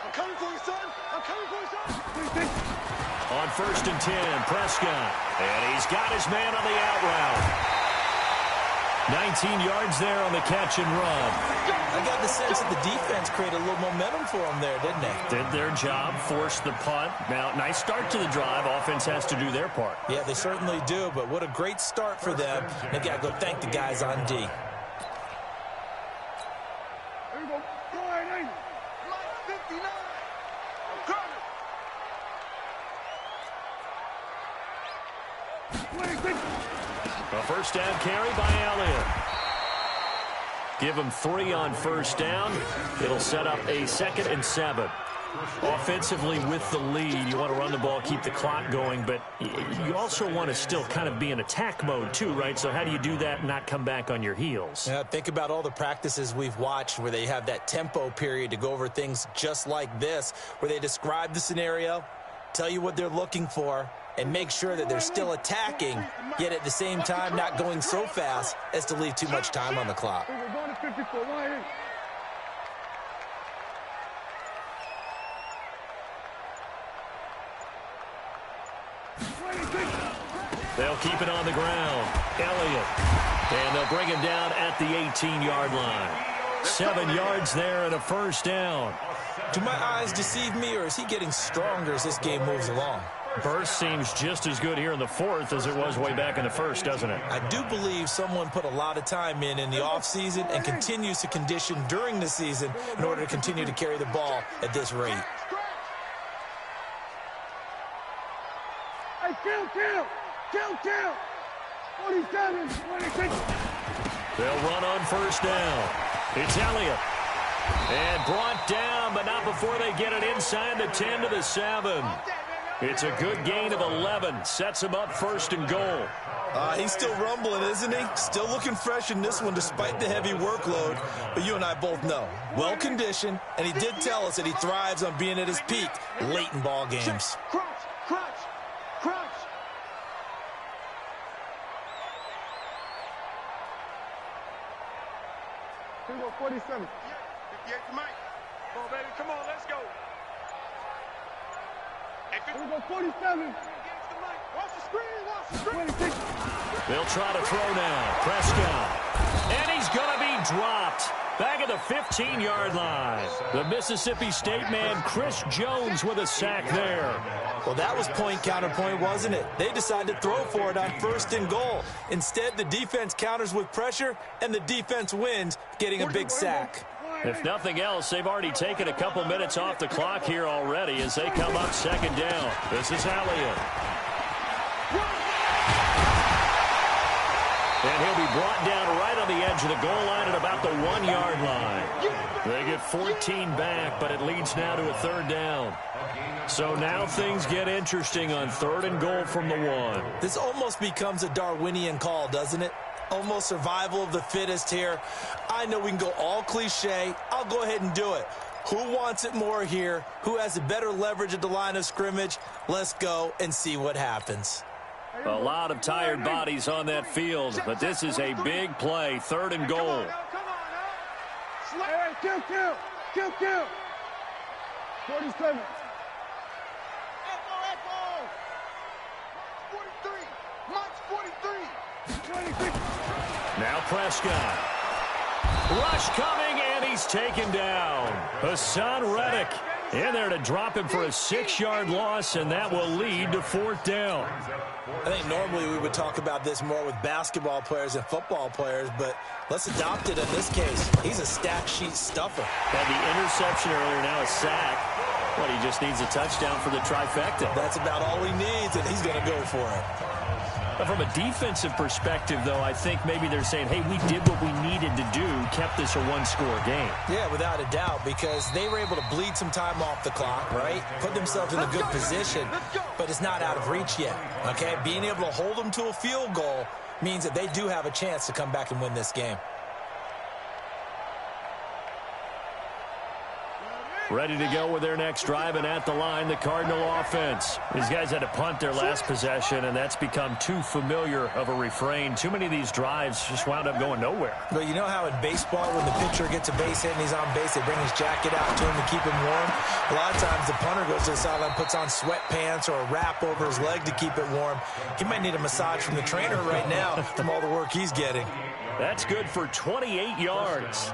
I'm coming for you, son. I'm coming for you, son. On 1st and 10, Prescott. And he's got his man on the out route. 19 yards there on the catch and run. I got the sense that the defense created a little momentum for them there, didn't they? Did their job, forced the punt. Now, nice start to the drive. Offense has to do their part. Yeah, they certainly do, but what a great start for them. They got to go thank the guys on D. Here we go. Go ahead, Mike 59. I'm coming. 26. A first down carry by Elliott. Give him 3 on first down. It'll set up a 2nd and 7. Offensively with the lead, you want to run the ball, keep the clock going, but you also want to still kind of be in attack mode too, right? So how do you do that and not come back on your heels? Yeah, think about all the practices we've watched where they have that tempo period to go over things just like this, where they describe the scenario, tell you what they're looking for, and make sure that they're still attacking, yet at the same time not going so fast as to leave too much time on the clock. We're going to 54. Right. They'll keep it on the ground. Elliott. And they'll bring him down at the 18-yard line. 7 yards there and a first down. Do my eyes deceive me, or is he getting stronger as this game moves along? Burst seems just as good here in the 4th as it was way back in the 1st, doesn't it? I do believe someone put a lot of time in the offseason and continues to condition during the season in order to continue to carry the ball at this rate. Hey, kill. 47, 26. They'll run on first down. It's Elliott. And brought down, but not before they get it inside the 10 to the 7. It's a good gain of 11. Sets him up 1st and goal. He's still rumbling, isn't he? Still looking fresh in this one despite the heavy workload. But you and I both know, well-conditioned, and he did tell us that he thrives on being at his peak late in ball games. Crunch. Here we go, 47. 58 to Mike. Come on, baby. Come on, let's go. Here we go, 47. Watch the screen. 26. They'll try to throw now. Prescott. And he's going to be dropped. Back at the 15-yard line. The Mississippi State man, Chris Jones, with a sack there. Well, that was point counterpoint, wasn't it? They decided to throw for it on 1st and goal. Instead, the defense counters with pressure, and the defense wins, getting a big sack. If nothing else, they've already taken a couple minutes off the clock here already as they come up 2nd down. This is Elliott. And he'll be brought down right on the edge of the goal line at about the 1-yard line. They get 14 back, but it leads now to a 3rd down. So now things get interesting on 3rd and goal from the 1. This almost becomes a Darwinian call, doesn't it? Almost survival of the fittest here. I know we can go all cliche. I'll go ahead and do it. Who wants it more here? Who has a better leverage at the line of scrimmage? Let's go and see what happens. A lot of tired bodies on that field, but this is a big play, 3rd and goal. Hey, kill. 47. Echo. 43. Mike's 43. 26. Now Prescott. Rush coming, and he's taken down. Hassan Reddick in there to drop him for a 6-yard loss, and that will lead to 4th down. I think normally we would talk about this more with basketball players and football players, but let's adopt it in this case. He's a stat sheet stuffer. Had the interception earlier, now a sack. But he just needs a touchdown for the trifecta. That's about all he needs, and he's going to go for it. But from a defensive perspective, though, I think maybe they're saying, hey, we did what we needed to do, kept this a 1-score game. Yeah, without a doubt, because they were able to bleed some time off the clock, right? Put themselves in a good position, but it's not out of reach yet, okay? Being able to hold them to a field goal means that they do have a chance to come back and win this game. Ready to go with their next drive, and at the line, the Cardinal offense. These guys had to punt their last possession, and that's become too familiar of a refrain. Too many of these drives just wound up going nowhere. Well, you know how in baseball, when the pitcher gets a base hit and he's on base, they bring his jacket out to him to keep him warm? A lot of times the punter goes to the sideline, puts on sweatpants or a wrap over his leg to keep it warm. He might need a massage from the trainer right now from all the work he's getting. That's good for 28 yards.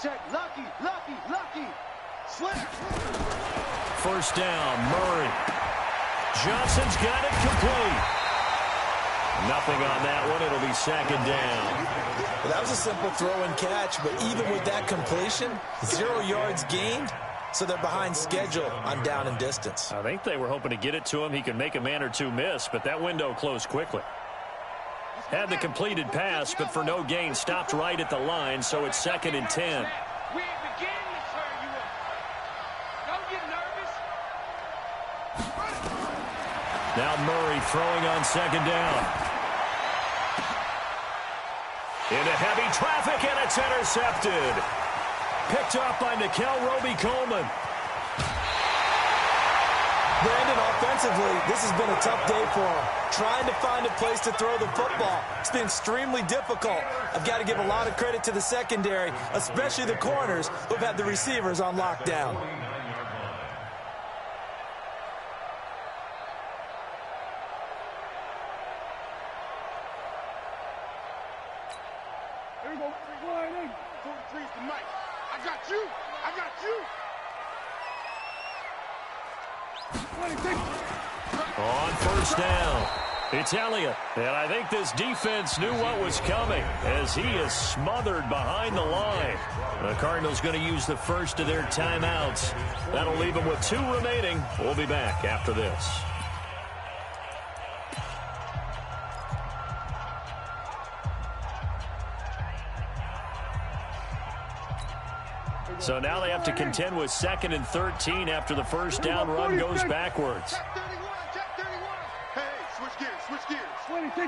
Check. Lucky. Slip. First down, Murray. Johnson's got it complete. Nothing on that one. It'll be second down. Well, that was a simple throw and catch, but even with that completion, 0 yards gained, so they're behind schedule on down and distance. I think they were hoping to get it to him. He could make a man or two miss, but that window closed quickly. Had the completed pass, but for no gain, stopped right at the line, so it's second and 10. We ain't beginning to turn you up. Don't get nervous. Now Murray throwing on second down. Into heavy traffic, and it's intercepted. Picked up by Nikel Roby-Coleman. Brandon, offensively, this has been a tough day for him. Trying to find a place to throw the football. It's been extremely difficult. I've got to give a lot of credit to the secondary, especially the corners who've had the receivers on lockdown. Here we go. 43's the mic. I got you. On first down, it's Elliott. And I think this defense knew what was coming as he is smothered behind the line. The Cardinals going to use the first of their timeouts. That'll leave them with 2 remaining. We'll be back after this. So now they have to contend with 2nd and 13 after the first down run goes backwards. Check 31. Hey, switch gears. 26.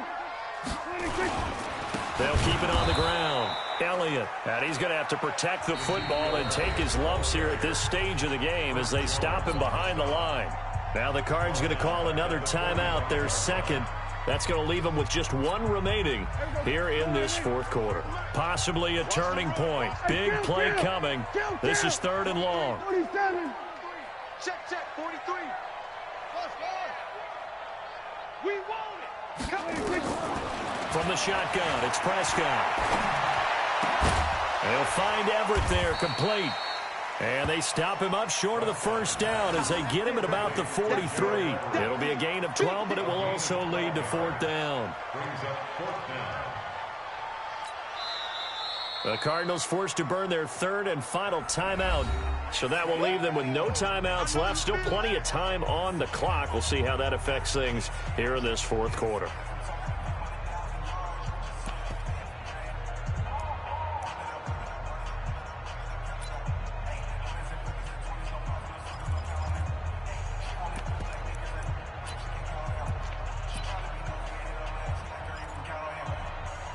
They'll keep it on the ground. Elliott, and he's going to have to protect the football and take his lumps here at this stage of the game as they stop him behind the line. Now the Cards going to call another timeout, their second. That's going to leave them with just 1 remaining here in this fourth quarter. Possibly a turning point. Big play coming. This is 3rd and long. 47. Check. 43. We want it. From the shotgun, it's Prescott. They'll find Everett there, complete. And they stop him up short of the first down as they get him at about the 43. It'll be a gain of 12, but it will also lead to 4th down. The Cardinals forced to burn their 3rd and final timeout. So that will leave them with no timeouts left. Still plenty of time on the clock. We'll see how that affects things here in this fourth quarter.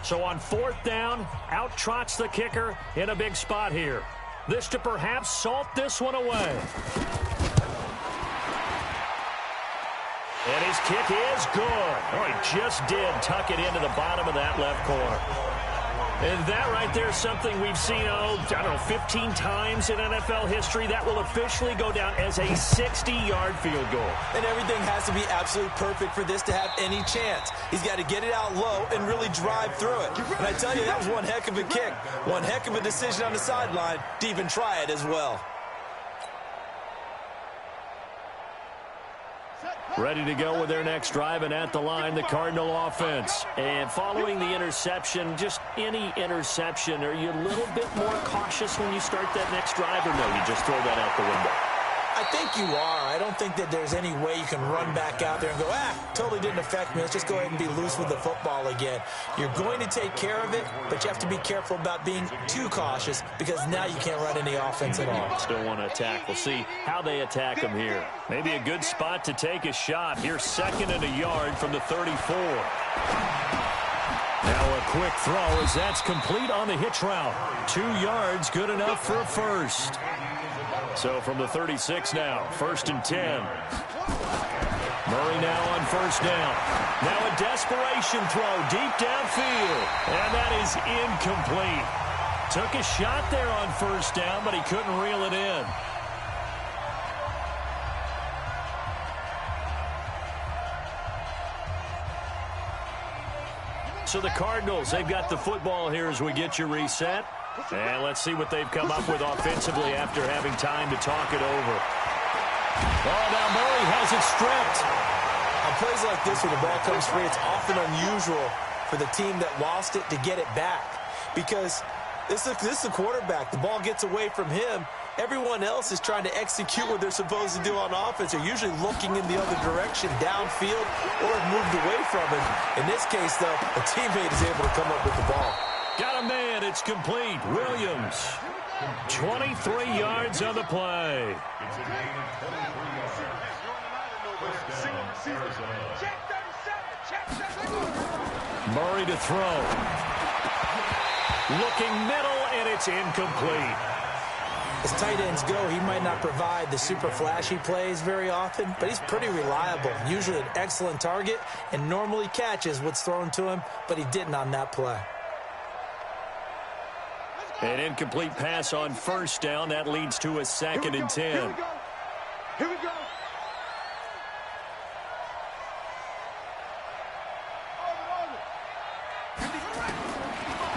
So on 4th down, out trots the kicker in a big spot here. This to perhaps salt this one away. And his kick is good. Oh, he just did tuck it into the bottom of that left corner. And that right there is something we've seen, 15 times in NFL history. That will officially go down as a 60-yard field goal. And everything has to be absolutely perfect for this to have any chance. He's got to get it out low and really drive through it. And I tell you, that was one heck of a kick. One heck of a decision on the sideline to even try it as well. Ready to go with their next drive, and at the line, the Cardinal offense. And following the interception, just any interception, are you a little bit more cautious when you start that next drive, or no, you just throw that out the window? I think you are. I don't think that there's any way you can run back out there and go, totally didn't affect me. Let's just go ahead and be loose with the football again. You're going to take care of it, but you have to be careful about being too cautious because now you can't run any offense at all. Still want to attack. We'll see how they attack him here. Maybe a good spot to take a shot. Here's 2nd and a yard from the 34. Now a quick throw as that's complete on the hitch route. 2 yards, good enough for a first. So from the 36 now, 1st and 10. Murray now on 1st down. Now a desperation throw deep downfield. And that is incomplete. Took a shot there on 1st down, but he couldn't reel it in. So the Cardinals, they've got the football here as we get you reset. And let's see what they've come up with offensively after having time to talk it over. Oh, now Murray has it stripped. On plays like this where the ball comes free, it's often unusual for the team that lost it to get it back. Because this is a quarterback. The ball gets away from him. Everyone else is trying to execute what they're supposed to do on offense. They're usually looking in the other direction, downfield, or have moved away from it. In this case, though, a teammate is able to come up with the ball. Got a man. It's complete. Williams, 23 yards on the play. It's a gain of 23 yards. Murray to throw. Looking middle, and it's incomplete. As tight ends go, he might not provide the super flashy plays very often, but he's pretty reliable. Usually an excellent target and normally catches what's thrown to him, but he didn't on that play. An incomplete pass on 1st down. That leads to a 2nd and 10. Here we go.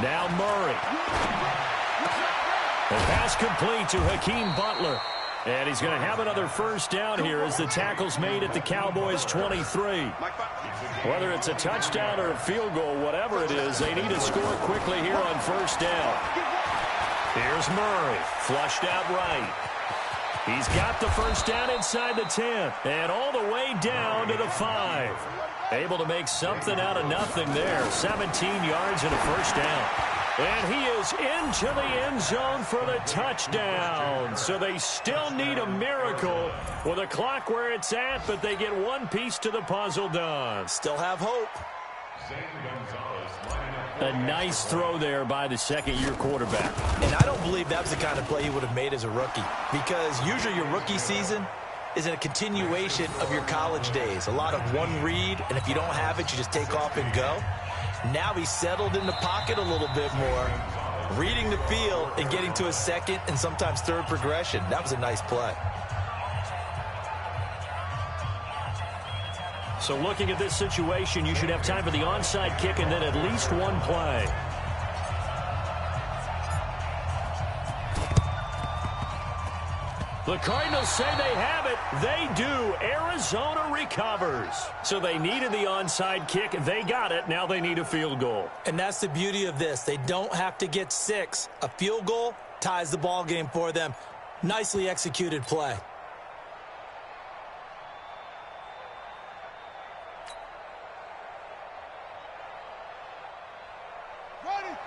Now Murray. The pass complete to Hakeem Butler. And he's going to have another 1st down here as the tackle's made at the Cowboys' 23. Whether it's a touchdown or a field goal, whatever it is, they need to score quickly here on 1st down. Here's Murray, flushed out right. He's got the 1st down inside the 10 and all the way down to the 5. Able to make something out of nothing there. 17 yards and a 1st down. And he is into the end zone for the touchdown. So they still need a miracle with a clock where it's at, but they get one piece to the puzzle done. Still have hope. A nice throw there by the 2nd-year quarterback. And I don't believe that was the kind of play he would have made as a rookie, because usually your rookie season is a continuation of your college days. A lot of one read, and if you don't have it, you just take off and go. Now he's settled in the pocket a little bit more, reading the field and getting to his 2nd and sometimes 3rd progression. That was a nice play. So looking at this situation, you should have time for the onside kick and then at least one play. The Cardinals say they have it. They do. Arizona recovers. So they needed the onside kick. They got it. Now they need a field goal. And that's the beauty of this. They don't have to get 6. A field goal ties the ball game for them. Nicely executed play.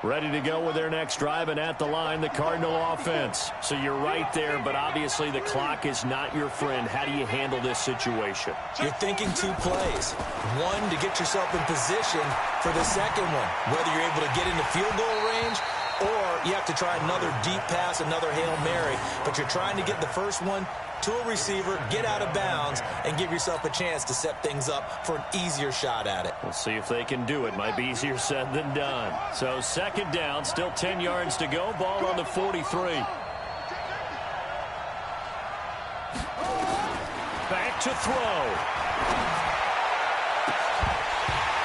Ready to go with their next drive, and at the line, the Cardinal offense. So you're right there, but obviously the clock is not your friend. How do you handle this situation? You're thinking 2 plays. One, to get yourself in position for the second one, whether you're able to get into field goal range or you have to try another deep pass, another Hail Mary. But you're trying to get the first one to a receiver, get out of bounds, and give yourself a chance to set things up for an easier shot at it. We'll see if they can do it. Might be easier said than done. So 2nd down, still 10 yards to go. Ball on the 43. Back to throw.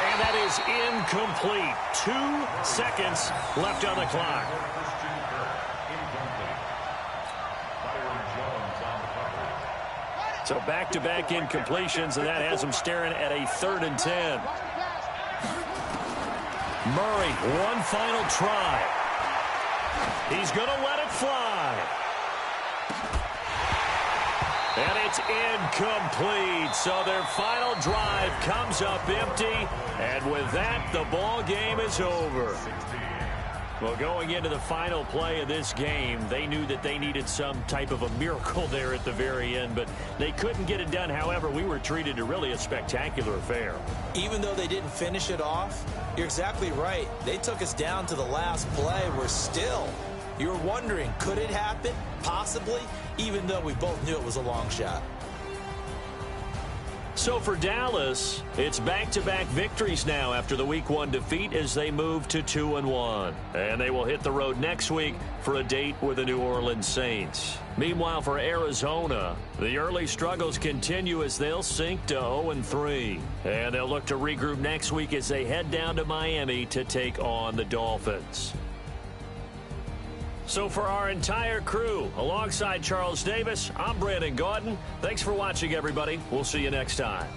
And that is incomplete. 2 seconds left on the clock. So back-to-back incompletions, and that has them staring at a 3rd and 10. Murray, one final try. He's going to let it fly. And it's incomplete. So their final drive comes up empty. And with that, the ball game is over. Well, going into the final play of this game, they knew that they needed some type of a miracle there at the very end, but they couldn't get it done. However, we were treated to really a spectacular affair. Even though they didn't finish it off, you're exactly right. They took us down to the last play. We're still, you were wondering, could it happen? Possibly, even though we both knew it was a long shot. So for Dallas, it's back-to-back victories now after the Week 1 defeat as they move to 2-1. And they will hit the road next week for a date with the New Orleans Saints. Meanwhile, for Arizona, the early struggles continue as they'll sink to 0-3. And they'll look to regroup next week as they head down to Miami to take on the Dolphins. So for our entire crew, alongside Charles Davis, I'm Brandon Gaudin. Thanks for watching, everybody. We'll see you next time.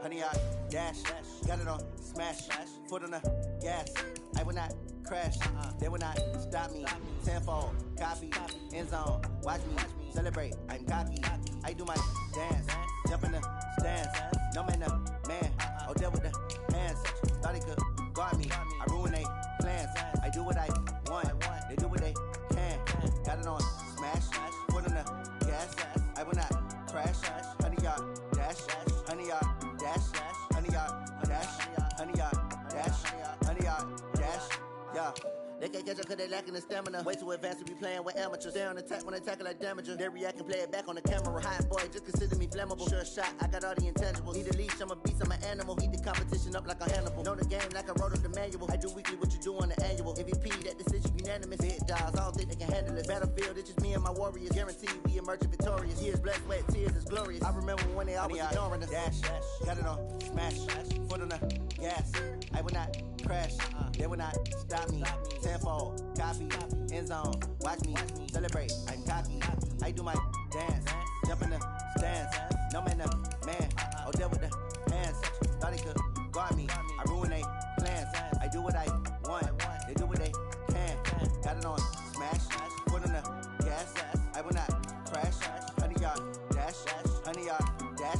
honey, I dash. Got it on smash, foot on the gas. I will not crash, they will not stop me. Tenfold, copy, end zone, watch me celebrate. I'm cocky, I do my dance, jump in the stands. No man, man, oh, deal with the hands. Thought he could guard me, I ruin they plans. I do what I want, they do what they can. Got it on smash, foot on the gas. I will not crash, honey, y'all dash, honey, y'all dash, honey, y'all dash, honey, y'all dash, honey, y'all dash, yeah. They can't catch up cause they lacking the stamina. Way too advanced to be playing with amateurs. Stay on attack when they tackle like damager. They react and play it back on the camera. Hot boy, just consider me flammable. Sure shot, I got all the intangibles. Need a leash, I'm a beast, I'm an animal. Heat the competition up like a Hannibal. Know the game like I wrote up the manual. I do weekly what you do on the annual. MVP, that decision unanimous. Big dogs, I don't think they can handle it. Battlefield, it's just me and my warriors. Guaranteed we emerge victorious. Years, blood, sweat, tears, it's glorious. I remember when they always ignoring us. Dash, got it on smash, foot on the gas. I will not crash, they will not stop me. Tenfold, copy, end zone, watch me celebrate. I'm cocky, I do my dance, jump in the stands. No man, man, oh, deal with the hands. Thought he could guard me, I ruin they plans. I do what I want, they do what they can. Got it on smash, foot on the gas. I will not crash, honey, y'all dash, honey, y'all dash,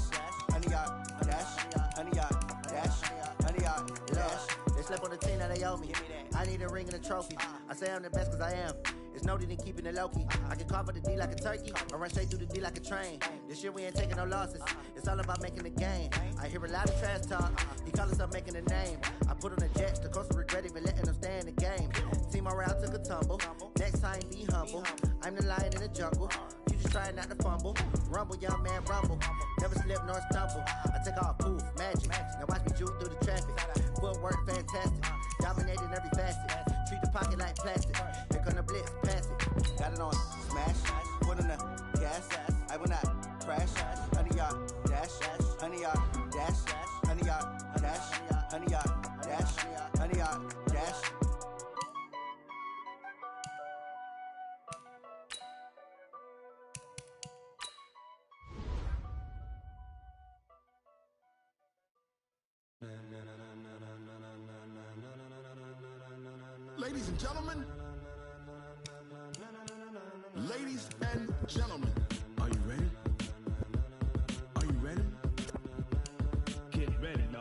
honey, y'all dash, honey, y'all dash, honey, y'all dash. They slept on the team that they owe me. I need a ring and a trophy. I say I'm the best cause I am. It's no need in keeping it low-key. I can carve up the D like a turkey, or run straight through the D like a train. This year we ain't taking no losses. It's all about making the game. I hear a lot of trash talk. He call himself making a name. I put on the Jets, the coast regret even letting them stay in the game. Team morale took a tumble. Next time be humble. I'm the lion in the jungle. You just try not to fumble. Rumble, young man, rumble. Never slip nor stumble. I take off poof, magic. Now watch me juke through the traffic. Footwork fantastic. Dominating every facet. Treat the pocket like plastic. Here come the blitz, pass it. Got it on smash, foot on the gas. I will not crash, honey, y'all dash, honey, y'all dash, honey, y'all dash, honey, y'all dash, honey, y'all dash. Ladies and gentlemen, ladies and gentlemen, are you ready? Are you ready? Get ready, no.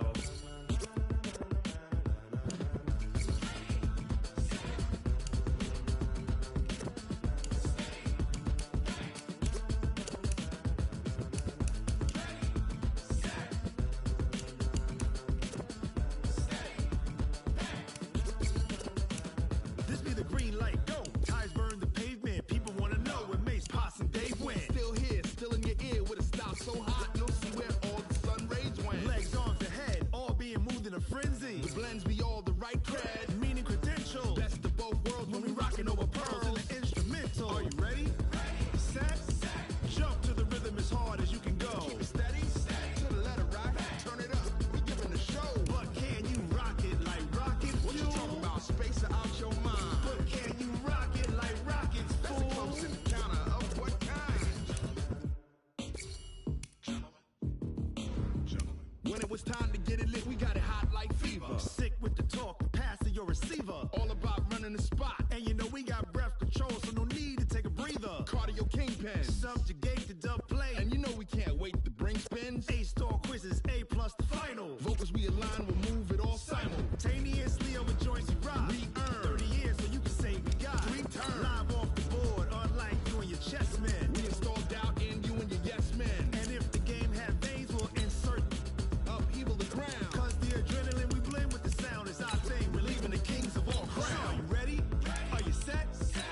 This be the green light, go. Tires burn the pavement. People wanna know where Mace, Potts, and Dave went. Still here, still in your ear with a stop so hot you'll see where all the sun rays went. Legs, arms, the head, all being moved in a frenzy. The blends be all the right cred, meaning credentials. Best of both worlds when we rockin' over pearls in the instrumental. Are you ready? Set, jump to the rhythm as hard as you can go. Keep it steady, to the letter right. Turn it up, we giving the show. But can you rock it like rocket? What you talking about? Space out your mind. But can you rock it like rockets? That's a close encounter of what kind? When it was time to get it lit, we got it hot like fever. Sick with the talk, pass to your receiver. All about running the spot. And you know we got breath control, so no need to take a breather. Cardio kingpin, subjugate the dub play. And you know we can't wait to bring spins. A-star quizzes, A+ the final. Vocals we align, we'll move it all simultaneously over joints we rock. We earn 30 years, so you can say we got 3 turns. Live off the board, unlike you and your chess men. We install doubt in you and your yes men. And if the game had veins, we'll insert upheaval the ground. Cause the adrenaline we blend with the sound is our thing. We're leaving the kings of all crowns. Are you ready? Are you set?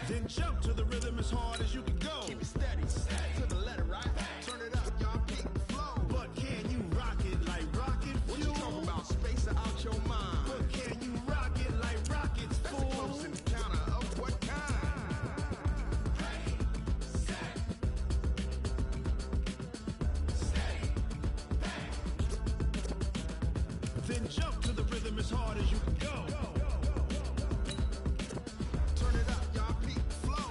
Then jump to the rhythm as hard as you can go. Keep it steady, to the letter right. Turn it up, y'all peak the flow. But can you rock it like rocket fuel? What you talking about? Space out your mind. But can you rock it like rockets, fool? That's a close encounter of what kind? Then jump to the rhythm as hard as you can go. Turn it up, y'all peak the flow.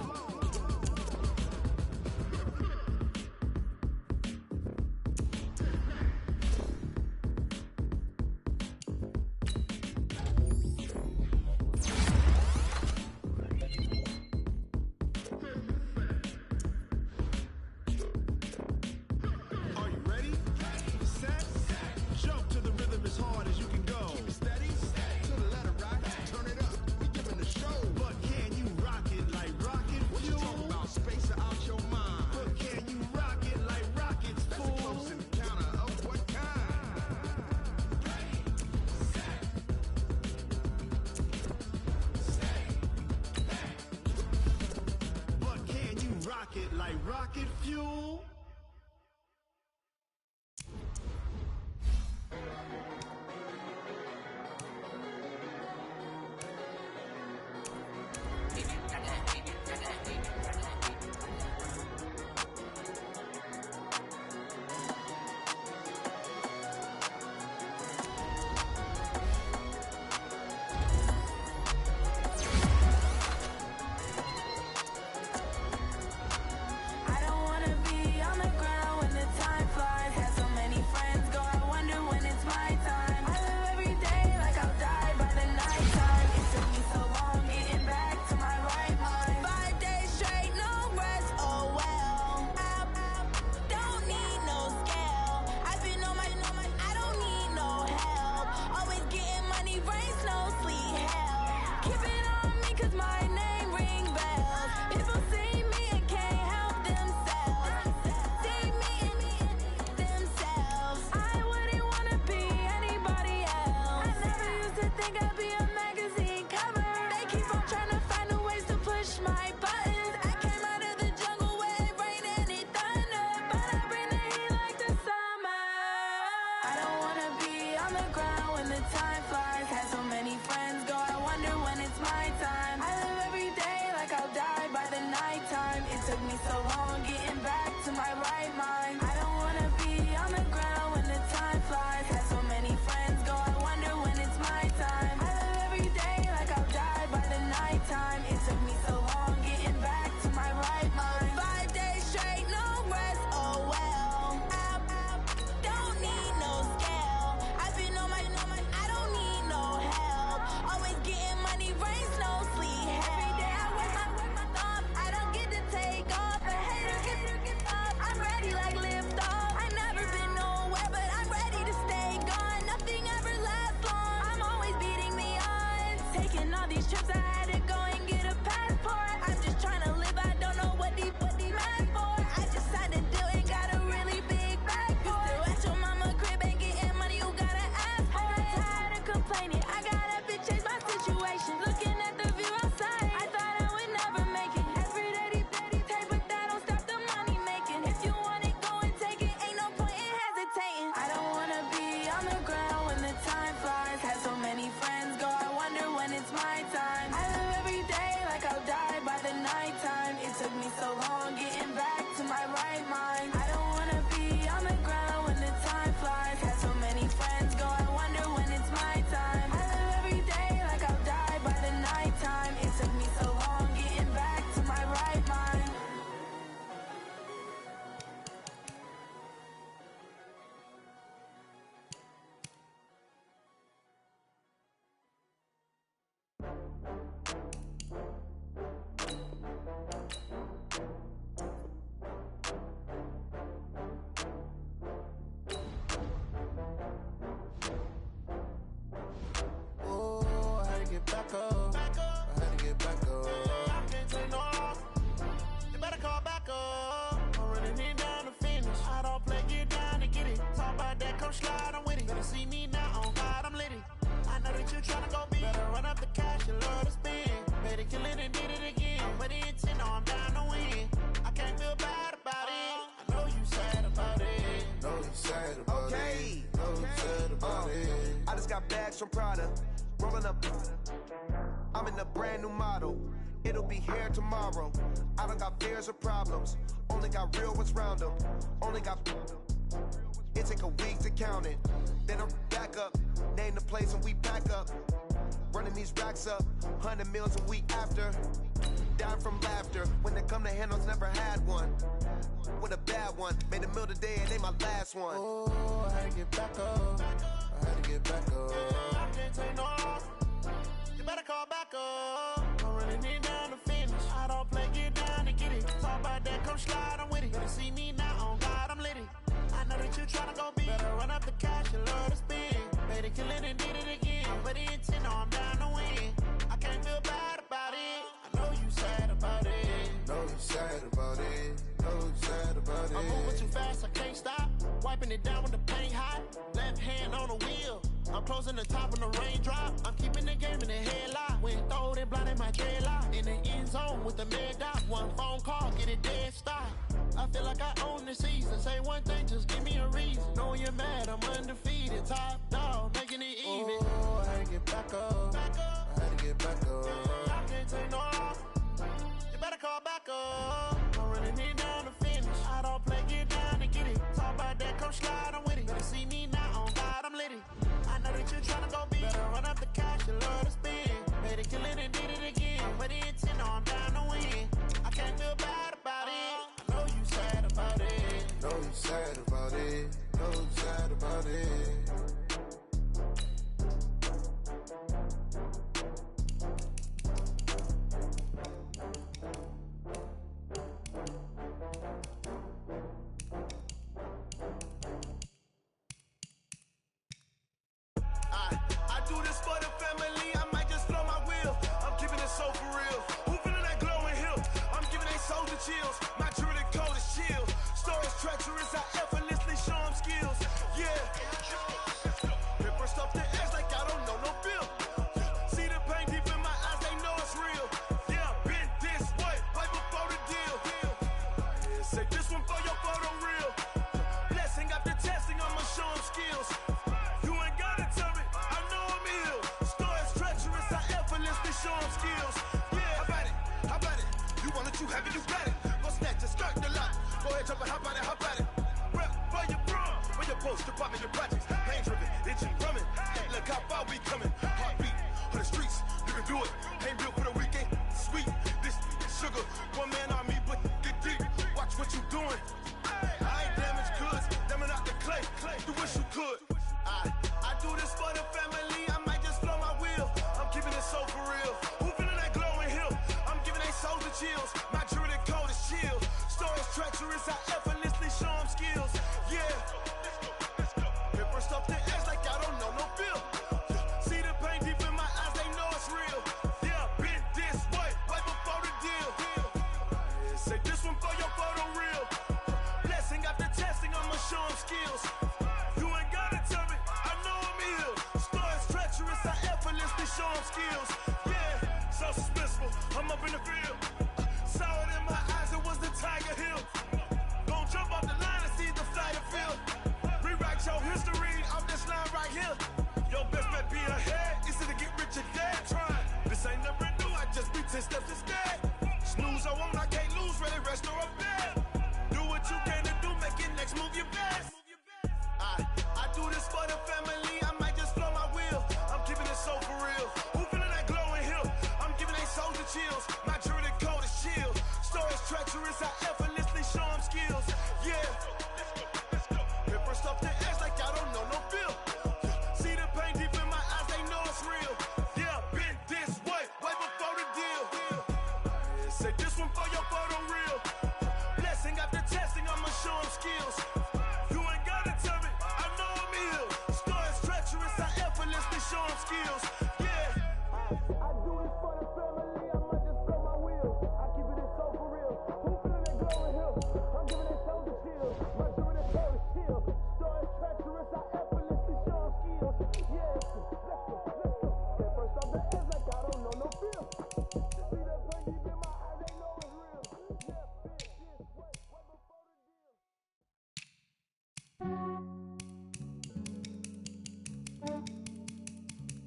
I don't wanna be on the ground when the time flies. Had so many friends go, I wonder when it's my time. I live every day like I'll die by the nighttime. It took me so long getting back to my right mind. I don't wanna be on the ground when the time flies. Had so many friends go, I wonder when it's my time. I live every day like I'll die by the nighttime. It took me so long getting back to my right mind. 5 days straight, no rest, oh well. Don't need no scale. I've been on my, I don't need no help. Always getting money, rains, no sleep. Every day I work my thumb. I don't get to take off. A hater get up. I'm ready like lift off. I never been nowhere, but I'm ready to stay gone. Nothing ever lasts long. I'm always beating the odds. Taking all these trips, I had to go and get a passport. I'm just trying to live. I don't know what the mad for. I just signed a deal and got a really big bag for it. Still at your mama crib and getting money, you gotta ask for it. I'm tired of complaining. I gotta change my situation. Looking at the view outside, I thought I would never make it. Every day take, but that don't stop the money making. If you want it, go and take it. Ain't no point in hesitating. I don't wanna be on the ground when the time flies. Had so many friends go, I wonder when it's my time. I live every day like I'll die by the nighttime. It took me so long getting back to my right mind. I don't wanna be on the ground when the time flies. Had so many friends go, I wonder when it's my time. I live every day like I'll die by the nighttime. It took me so long getting back to my right mind. Oh, I had to get back up. I had to get back up. I can't take no loss. You better call back up. I'm running it down to finish. I don't play, get down to get it. Talk about that, come slide, I'm with it. Better see me now, on God, I'm lit it. I know that you tryna go big. Better run up the cash, you love to spend. Better kill it and did it again. With the intent, no, I'm down to win. I can't feel bad about it. I know you sad about it. Know you sad about it. Know you sad about it. I just got bags from Prada, rolling up. I'm in a brand new model. It'll be here tomorrow. I don't got fears or problems. Only got real ones round them. Only got. It take a week to count it. Then I'm back up. Name the place and we pack up. Running these racks up. 100 meals a week after. Down from laughter. When they come to handles, never had one. With a bad one. Made a meal today and ain't my last one. Oh, I had to get back up. I had to get back up. I can't take no loss. You better call back up. I'm running it down to finish. I don't play, get down to get it. Talk about that, come slide, I'm with it. Better see me now, on God, I'm lit it. I know that you tryna go big. Better run up the cash, you love to spend. Better kill it and did it again. But the intent, no, I'm down to win. I can't feel bad about it. I know you sad about it. Know you sad about it. Know you sad about it. I'm moving too fast, I can't stop. Wiping it down when the paint hot. Left hand on the wheel. I'm closing the top when the raindrop. I'm keeping the game in the headlock. When throwed and blinded my dreadlock. In the end zone with the mad dot. One phone call, get it dead stop. I feel like I own the season. Say one thing, just give me a reason. Knowing you're mad, I'm undefeated. Top dog, making it even. Oh, I had to get back up. I had to get back up. I can't take no loss. You better call back up. I'm running it down to finish. I don't play, get down to get it. Talk about that, come slide, I'm with it. Better see me now, on God, I'm lit it. I know that you tryna go big. Better run up the cash, you love to spend. Better kill it and did it again. With the intent, no, I'm down to win. I can't feel bad about it. I know you sad about it. Know you sad about it. Know you sad about it. I do this for the family, I might just blow my wheel. I'm keeping it so for real. Who feeling that glowing hill? I'm giving they soldier chills. My jewelry cold is chill. Stories treacherous, I effortlessly show them skills. Yeah. They burst off the edge like I don't know no feel. See the pain deep in my eyes, they know it's real. Yeah, been this way, right before the deal. Yeah, say this one for your photo reel. Blessing after testing, I'ma show them skills. skills. You ain't gotta tell me, I know I'm ill. Stories treacherous, I effortlessly show them skills. Yeah, how about it? You want it, you have it, you got it. Go snatch it, skirt the lot. Go ahead, jump it, how about it? Rep for your bro, for your post, department, your projects. Pain driven, itching, drumming. Look how far we coming. Heartbeat for the streets, you can do it. Ain't built for the weekend, sweet. This sugar, one man army, but get deep. Watch what you doing. I ain't damaged goods, damn out the clay. You wish you could. I do this for the family. I might just blow my wheel. I'm keeping it so for real. Who feeling that glowing hill? I'm giving they souls the chills. My jewelry code is chill. Stories treacherous, I effortlessly show them skills. Yeah. Paper stuff the edge like I don't know no feel. See the pain deep in my eyes, they know it's real. Yeah, been this way, way before the deal. Say this one for your photo real. Blessing after testing, I'ma show them skills. You ain't gotta tell me, I know I'm ill. Stories treacherous, I effortlessly show them skills. Yeah, so suspenseful, I'm up in the field. Saw it in my eyes, it was the Tiger Hill. Gon' jump off the line and see the flight of field. Rewrite your history off this line right here. Your best bet be ahead, easy to get rich or dead. Trying, this ain't never new, I just be 10 steps instead. Snooze I won't, I can't lose, ready, rest or up bed. Do what you can to do, make it next move your best. I do this for the family, I might just blow my wheel. I'm keeping it so for real. Who feeling that glowing hill? I'm giving they souls the chills. My jewelry code is chill. Stories treacherous, I effortlessly show them skills. Yeah. Paper stuff the edge like I don't know no feel. See the pain deep in my eyes, they know it's real. Yeah, been this way, way before the deal. Say this one for your photo real. Blessing after testing, I'ma show them skills. You ain't gotta tell me, I know I'm ill. Stories treacherous, I effortlessly show them skills. Yeah. I do this for the family, I might just blow my wheel. I keep it so for real. Who feeling that glowing hill? I'm giving they souls the chills. My jewelry code is chill. Stories treacherous, I effortlessly show them skills. Yeah, let's go. Get first off the edge like I don't know no feel. See that pain deep in my eyes, they know it's real. Yeah, been this way, way before the deal.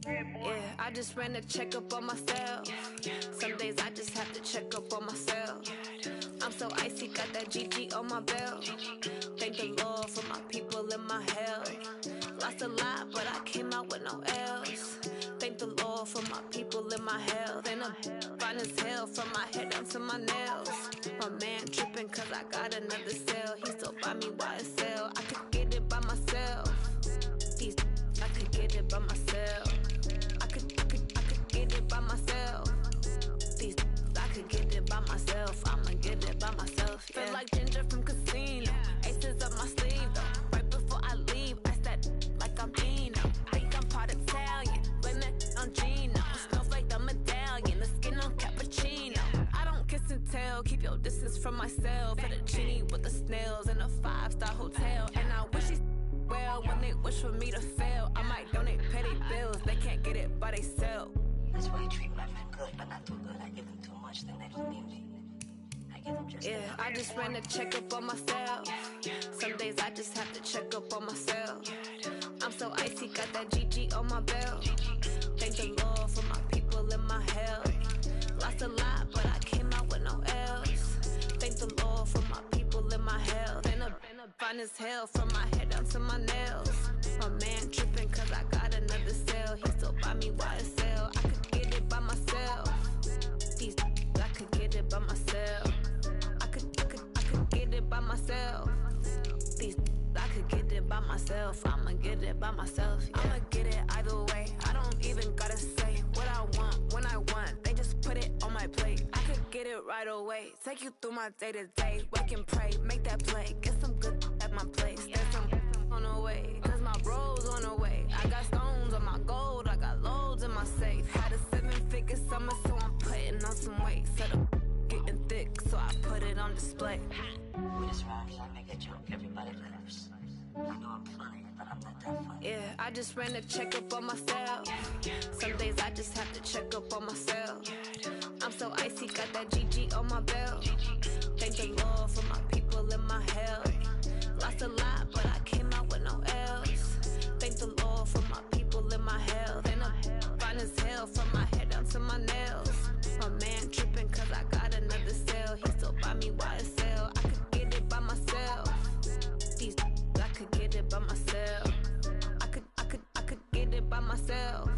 Yeah, I just ran a checkup on myself. Some days I just have to check up on myself. I'm so icy, got that GG on my belt. Thank the Lord for my people in my hell. Lost a lot, but I came out with no L's. Thank the Lord for my people in my health. And I'm fine as hell from my head down to my nails. My man tripping cause I got another cell. He still buy me YSL. I could get it by myself. I could get it by myself. I could get it by myself. I could get it by myself. I'ma get it by myself. Yeah. Feel like Ginger from Casino. Aces up my sleeve though. Right before I leave, I said like I'm Dino. Think I'm part Italian. Blame it on Gino. Smells like the medallion. The skin on cappuccino. I don't kiss and tell. Keep your distance from myself. For the genie with the snails in a 5-star hotel. And I wish he's well when they wish for me to fail. I might donate petty bills. They can't get it by themselves. That's why I treat my men good, but not too good. I give them too much, then they don't need me. I give them just enough. I just ran a checkup on myself. Some days I just have to check up on myself. I'm so icy, got that GG on my belt. Thank the Lord for my people in my hell. Lost a lot, but I came out with no L's. Thank the Lord for my people in my hell. Then I'm fine as hell from my head down to my nails. My man tripping cause I got another cell. He still buy me YSL. I could get it by myself. I could get it by myself. I could get it by myself. I could get it by myself. I'ma get it by myself. Yeah. I'ma get it either way. I don't even gotta say what I want when I want. They just put it on my plate. I could get it right away. Take you through my day to day. Wake and pray, make that play. Get some good at my place. There's some on the way, cause my bro's on the way. I got stones on my gold. I got loads in my safe. Had a 7-figure summer, so I'm putting on some weight. Set up getting thick, so I put it on display. With this rhymes, I make a joke, everybody laughs. I know I'm funny, but I'm not that funny. Yeah, I just ran a checkup on myself. Some days I just have to check up on myself. I'm so icy, got that GG on my belt. Thank the Lord for my people in my hell. Lost a lot, but I came out with no L's. by myself.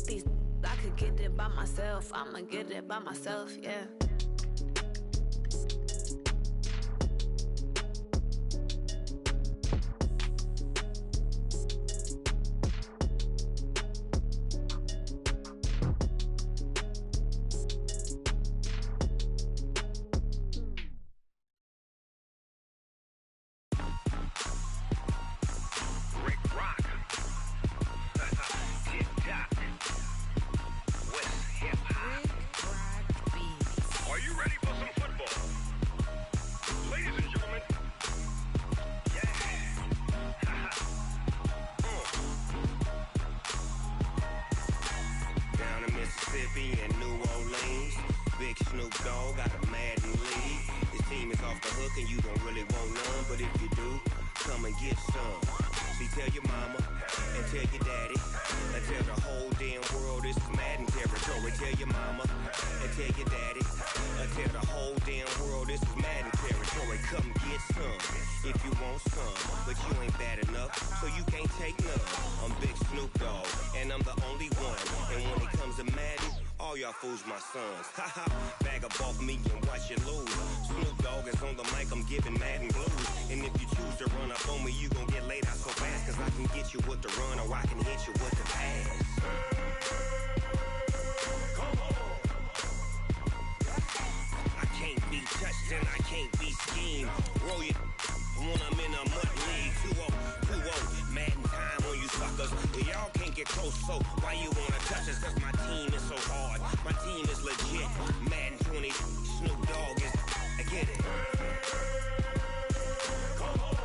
These I could get it by myself. I'ma get it by myself, yeah. Fools my sons. Haha, bag up off me and watch you lose. Snoop Dogg is on the mic, I'm giving Madden blues. And if you choose to run up on me, you gon' get laid out so fast. Cause I can get you with the run or I can hit you with the pass. Come on. I can't be touched and I can't be schemed. Roll you when I'm in a mud league. 2-0, Madden time on you suckers. Y'all can't get close, so why you wanna touch us? Cause my team is so hard. My team is legit. Madden 20, Snoop Dogg is. I get it. Come on.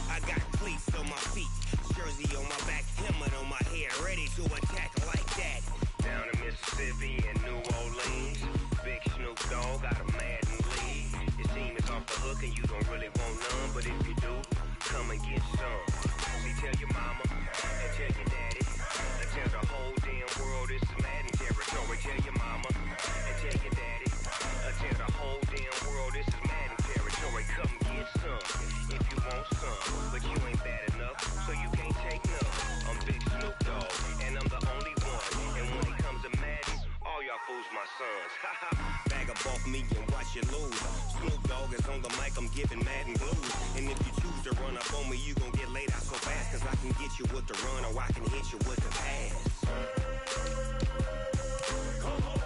I got cleats on my feet, jersey on my back, helmet on my head, ready to attack like that. Down in Mississippi and New Orleans, big Snoop Dogg got a Madden league. Your team is off the hook and you don't really want none, but if you do, come and get some. See, tell your mama and tell your daddy and tell the whole damn world this is Madden territory. Tell your mama and tell your daddy and tell the whole damn world this is Madden territory. Come get some if you want some, but you ain't bad enough, so you can't take none. I'm Big Snoop Dogg and I'm the only one. And when it comes to Madden, all y'all fools my sons. Haha, bag up off me and watch you lose. Snoop Dogg is on the mic, I'm giving Madden blues. And if you choose to run up on me, you gon' get laid out so fast. Cause I can get you with the run or I can hit you with the pass. Come on.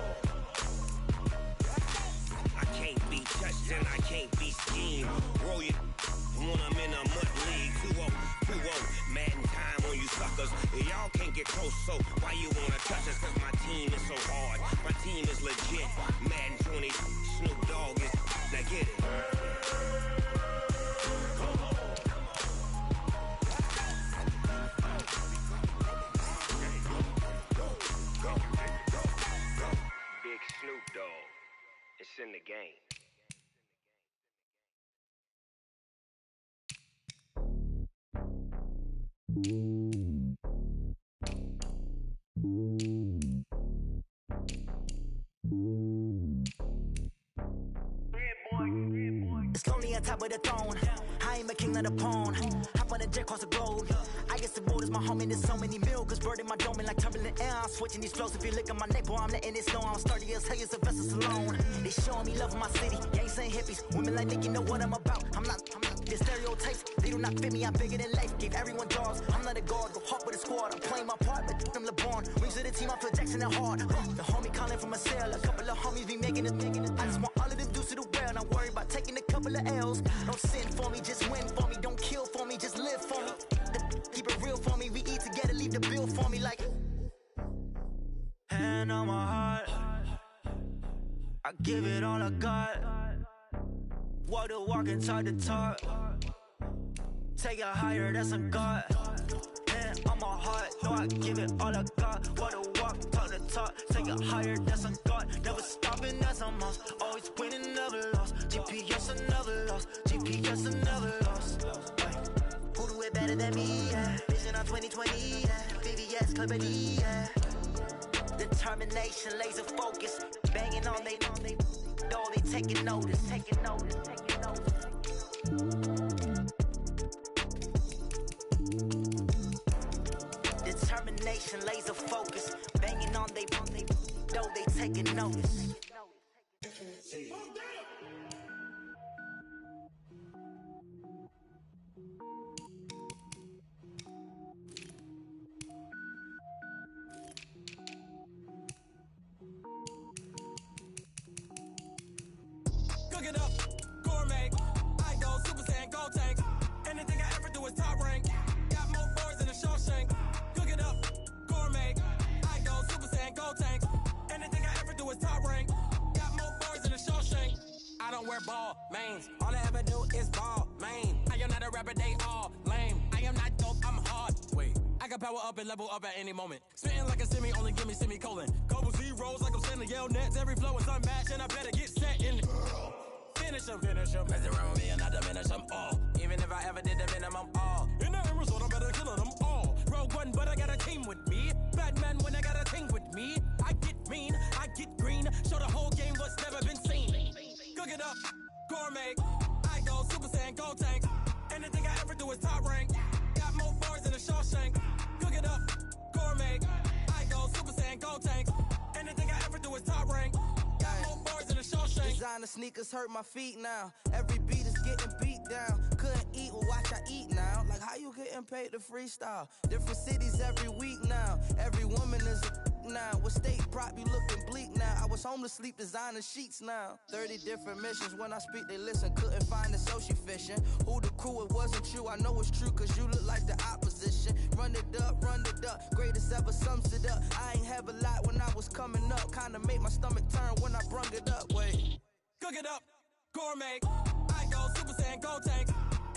I can't be touched and I can't be schemed. Roll you when I'm in a mud league. 2-0, Madden time on you suckers. Y'all can't get close, so why you wanna touch us? Cause my team is so hard. My team is legit. Madden 20, Snoop Dogg is. Now get it. Big Snoop Dogg. It's in the game. It's lonely on top of the throne. I ain't a king of the pawn. Hop on a jet across the globe. I guess the road is my home and there's so many milkers burning my dome like turbulent air. I'm switching these flows. If you look at my neck, boy, I'm letting it snow. I'm sturdy as hell, as Sylvester Stallone. They showing me love in my city. Gangsta and hippies. Women like Nick, you know what I'm about. I'm not the stereotypes. They do not fit me. I'm bigger than life. Gave everyone jobs. I'm not a guard. Go hard with a squad. I'm playing my part, but I'm LeBron. Wings of the team, I feel Jackson and hard. The homie calling from a cell. A couple of homies be making it. I just want all of them dudes to the well. Not worry about taking a couple of L's. Don't sin for me, just win for me. Don't kill for me, just live for me. Keep it real for me. We eat together, leave the bill for me like. Hand on my heart, I give it all I got. Walk the walk and talk the talk. Take it higher, that's a God. Hand on my heart, no, I give it all I got. Walk the walk, talk the talk. Take it higher, that's a God. Never stopping, that's a must. Always winning, never lost. GPS, I never lost. GPS, I never lost. Who do it better than me? Yeah. Vision on 2020. Yeah. VVS, company. Yeah. Determination, laser focus. Banging on they door, they taking notice. Taking notice. Taking notice. Determination, laser focus. Banging on they though they taking notice. Cook it up, gourmet. I go Super Saiyan, go tank. Anything I ever do is top rank. Got more boards than a Shawshank. Cook it up, gourmet. I go Super Saiyan, go tank. Anything I ever do is top rank. Got more boards than a Shawshank. I don't wear ball mains. All I ever do is ball main. I am not a rapper, they all lame. I am not dope, I'm hard. Wait, I can power up and level up at any moment. Spitting like a semi, only give me semicolon. Couple zeros like I'm sending yell nets. Every flow is unmatched and I better get set in it. Finish them. Mess around with me and I diminish them all. Even if I ever did the minimum all. In the end result, I'm better killing them all. Rogue One, but I got a team with me. Batman when I got a team with me. I get mean, I get green. Show the whole game what's never been seen. Cook it up, gourmet. I go Super Saiyan, go tank. Anything I ever do is top rank. Got more bars than a Shawshank. Cook it up, gourmet. I go Super Saiyan, go tank. Anything I ever do is top rank. Got more bars than a Shawshank. Designer sneakers hurt my feet now. Every beat is getting beat down. Couldn't eat, well watch I eat now. Like how you getting paid to freestyle? Different cities every week now. Every woman is a now. With state prop, you looking bleak now. I was home to sleep designing sheets now. 30 different missions. When I speak, they listen. Couldn't find the social fishing. Who the crew, it wasn't you. I know it's true, cause you look like the opposition. Run it up. Greatest ever sums it up. I ain't have a lot when I was coming up. Kinda made my stomach turn when I brung it up. Wait. Cook it up, gourmet. I go Super Saiyan, go tank.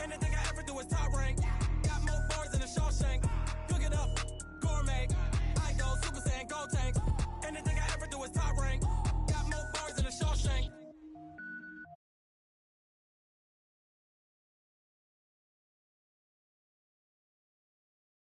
Anything I ever do is top rank.